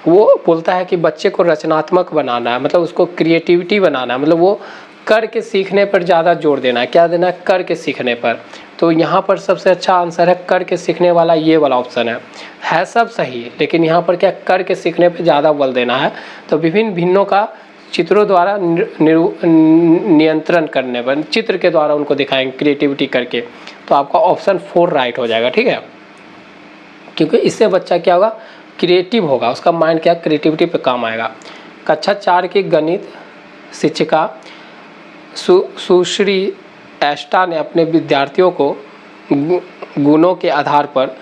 वो बोलता है कि बच्चे को रचनात्मक बनाना है, मतलब उसको क्रिएटिविटी बनाना है, मतलब वो करके सीखने पर ज़्यादा जोर देना है। क्या देना है? करके सीखने पर। तो यहाँ पर सबसे अच्छा आंसर है करके सीखने वाला, ये वाला ऑप्शन है सब सही, लेकिन यहाँ पर क्या करके सीखने पर ज़्यादा बल देना है। तो विभिन्न भिन्नों का चित्रों द्वारा नियंत्रण करने पर, चित्र के द्वारा उनको दिखाएंगे क्रिएटिविटी करके। तो आपका ऑप्शन 4 राइट हो जाएगा, ठीक है, क्योंकि इससे बच्चा क्या होगा, क्रिएटिव होगा, उसका माइंड क्या क्रिएटिविटी पे काम आएगा। कक्षा 4 की गणित शिक्षिका सुश्री एस्टा ने अपने विद्यार्थियों को गुणों के आधार पर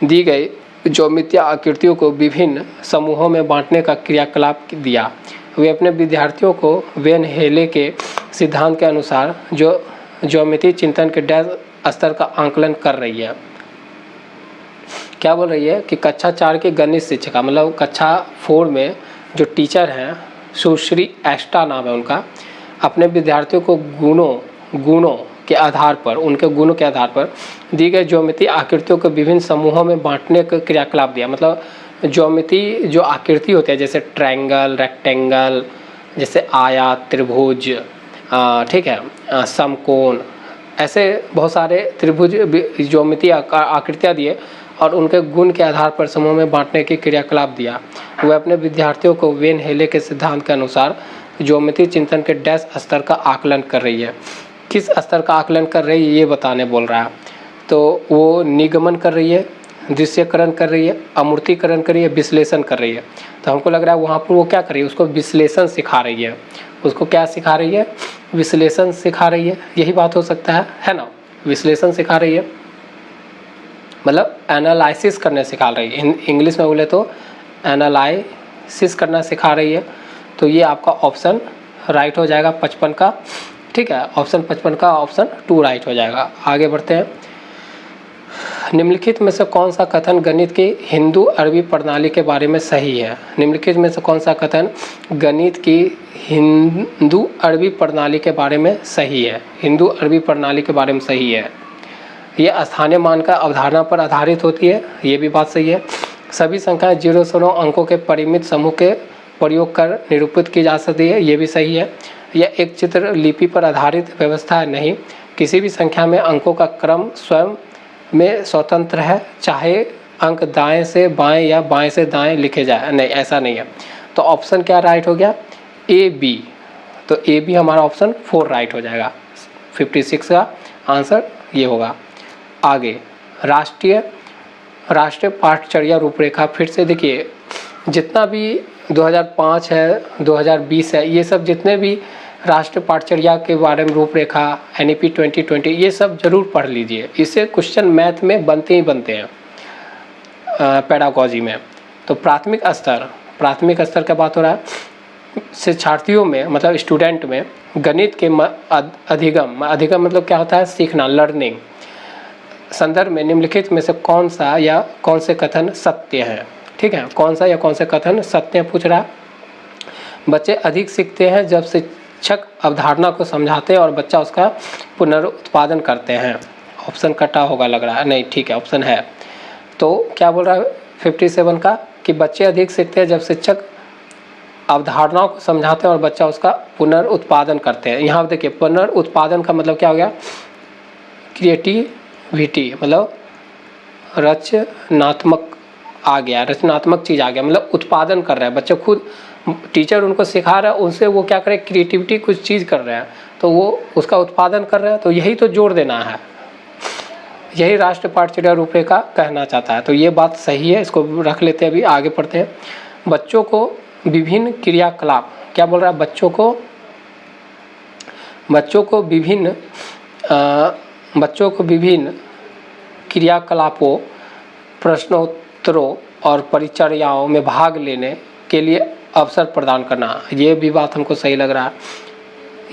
दी गई ज्यामितीय आकृतियों को विभिन्न समूहों में बांटने का क्रियाकलाप दिया। वे अपने विद्यार्थियों को वेन हेले के सिद्धांत के अनुसार जो ज्यामितीय चिंतन के डैश स्तर का आंकलन कर रही है। क्या बोल रही है कि कक्षा 4 के गणित शिक्षिका, मतलब कक्षा 4 में जो टीचर हैं सुश्री एस्टा नाम है उनका, अपने विद्यार्थियों को गुणों के आधार पर, उनके गुणों के आधार पर दी गई ज्यामितीय आकृतियों को विभिन्न समूहों में बांटने का क्रियाकलाप दिया। मतलब ज्यामितीय जो आकृति होते हैं जैसे ट्रायंगल, रेक्टेंगल, जैसे आयत, त्रिभुज, ठीक है, समकोण, ऐसे बहुत सारे त्रिभुज ज्यामितीय आकृतियाँ दिए और उनके गुण के आधार पर समूह में बांटने की क्रियाकलाप दिया। वह अपने विद्यार्थियों को वेन हेले के सिद्धांत के अनुसार ज्यामितीय चिंतन के डैश स्तर का आकलन कर रही है। किस स्तर का आकलन कर रही है ये बताने बोल रहा है। तो वो निगमन कर रही है, दृश्यकरण कर रही है, अमूर्तीकरण कर रही है, विश्लेषण कर रही है। तो हमको लग रहा है वहाँ पर वो क्या कर रही है, उसको विश्लेषण सिखा रही है। उसको क्या सिखा रही है? विश्लेषण सिखा रही है, यही बात हो सकता है ना। विश्लेषण सिखा रही है मतलब एनालिसिस करने सिखा रही है, इंग्लिश में बोले तो एनालिसिस करना सिखा रही है। तो ये आपका ऑप्शन राइट हो जाएगा 55 का, ठीक है, ऑप्शन 55 का ऑप्शन 2 राइट हो जाएगा। आगे बढ़ते हैं। निम्नलिखित में से कौन सा कथन गणित की हिंदू अरबी प्रणाली के बारे में सही है? निम्नलिखित में से कौन सा कथन गणित की हिंदू अरबी प्रणाली के बारे में सही है? हिंदू अरबी प्रणाली के बारे में सही है। ये स्थानीय मान का अवधारणा पर आधारित होती है, ये भी बात सही है। सभी संख्याएं 0 से 9 अंकों के परिमित समूह के प्रयोग कर निरूपित की जा सकती है, ये भी सही है। यह एक चित्र लिपि पर आधारित व्यवस्था है, नहीं। किसी भी संख्या में अंकों का क्रम स्वयं में स्वतंत्र है, चाहे अंक दाएं से बाएं या बाएं से दाएं लिखे जाए, नहीं ऐसा नहीं है। तो ऑप्शन क्या राइट हो गया, ए बी। तो ए बी हमारा ऑप्शन 4 राइट हो जाएगा। 56 का आंसर ये होगा। आगे राष्ट्रीय पाठचर्या रूपरेखा, फिर से देखिए जितना भी 2005 है 2020 है, ये सब जितने भी राष्ट्रीय पाठचर्या के बारे में रूपरेखा NEP 2020 ये सब जरूर पढ़ लीजिए। इससे क्वेश्चन मैथ में बनते ही बनते हैं पेडागॉजी में। तो प्राथमिक स्तर का बात हो रहा है, शिक्षार्थियों में मतलब स्टूडेंट में गणित के अधिगम मतलब क्या होता है, सीखना, लर्निंग संदर्भ में निम्नलिखित में से कौन सा या कौन से कथन सत्य हैं। ठीक है, कौन सा या कौन से कथन सत्य पूछ रहा है। बच्चे अधिक सीखते हैं जब शिक्षक अवधारणा को समझाते हैं और बच्चा उसका पुनरुत्पादन करते हैं। ऑप्शन कटा होगा लग रहा है, नहीं ठीक है ऑप्शन है। तो क्या बोल रहा है 57 का, कि बच्चे अधिक सीखते हैं जब शिक्षक अवधारणाओं को समझाते हैं और बच्चा उसका पुनरुत्पादन करते हैं। यहाँ देखिए पुनरुत्पादन का मतलब क्या हो गया, क्रिएटिविटी मतलब रचनात्मक आ गया, रचनात्मक चीज़ आ गया, मतलब उत्पादन कर रहा है बच्चा खुद, टीचर उनको सिखा रहा है, उनसे वो क्या करे, क्रिएटिविटी कुछ चीज़ कर रहे हैं तो वो उसका उत्पादन कर रहे हैं। तो यही तो जोर देना है, यही राष्ट्रीय पाठचर्या रूपरेखा कहना चाहता है। तो ये बात सही है, इसको रख लेते हैं, अभी आगे पढ़ते हैं। बच्चों को विभिन्न क्रियाकलाप, क्या बोल रहा है, बच्चों को विभिन्न क्रियाकलापों, प्रश्नोत्तरों और परिचर्याओं में भाग लेने के लिए अवसर प्रदान करना, ये भी बात हमको सही लग रहा है।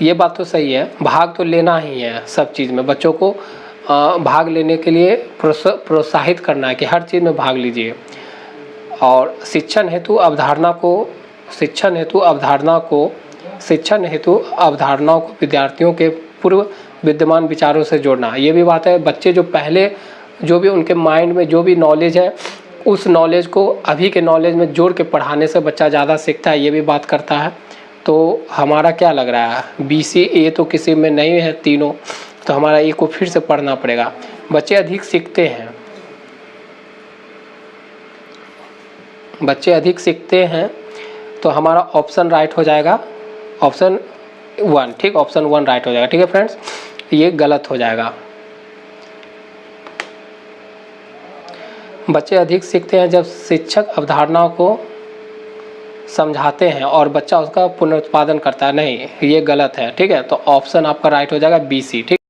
ये बात तो सही है, भाग तो लेना ही है सब चीज़ में, बच्चों को भाग लेने के लिए प्रोत्साहित करना है कि हर चीज़ में भाग लीजिए। और शिक्षण हेतु अवधारणाओं को विद्यार्थियों के पूर्व विद्यमान विचारों से जोड़ना, ये भी बात है। बच्चे जो पहले जो भी उनके माइंड में जो भी नॉलेज है उस नॉलेज को अभी के नॉलेज में जोड़ के पढ़ाने से बच्चा ज़्यादा सीखता है, ये भी बात करता है। तो हमारा क्या लग रहा है, BC A तो किसी में नहीं है तीनों, तो हमारा ए को फिर से पढ़ना पड़ेगा। बच्चे अधिक सीखते हैं तो हमारा ऑप्शन राइट हो जाएगा, ऑप्शन 1, ठीक, ऑप्शन 1 राइट हो जाएगा। ठीक है फ्रेंड्स, ये गलत हो जाएगा। बच्चे अधिक सीखते हैं जब शिक्षक अवधारणाओं को समझाते हैं और बच्चा उसका पुनरुत्पादन करता है, नहीं ये गलत है। ठीक है, तो ऑप्शन आपका राइट हो जाएगा BC। ठीक।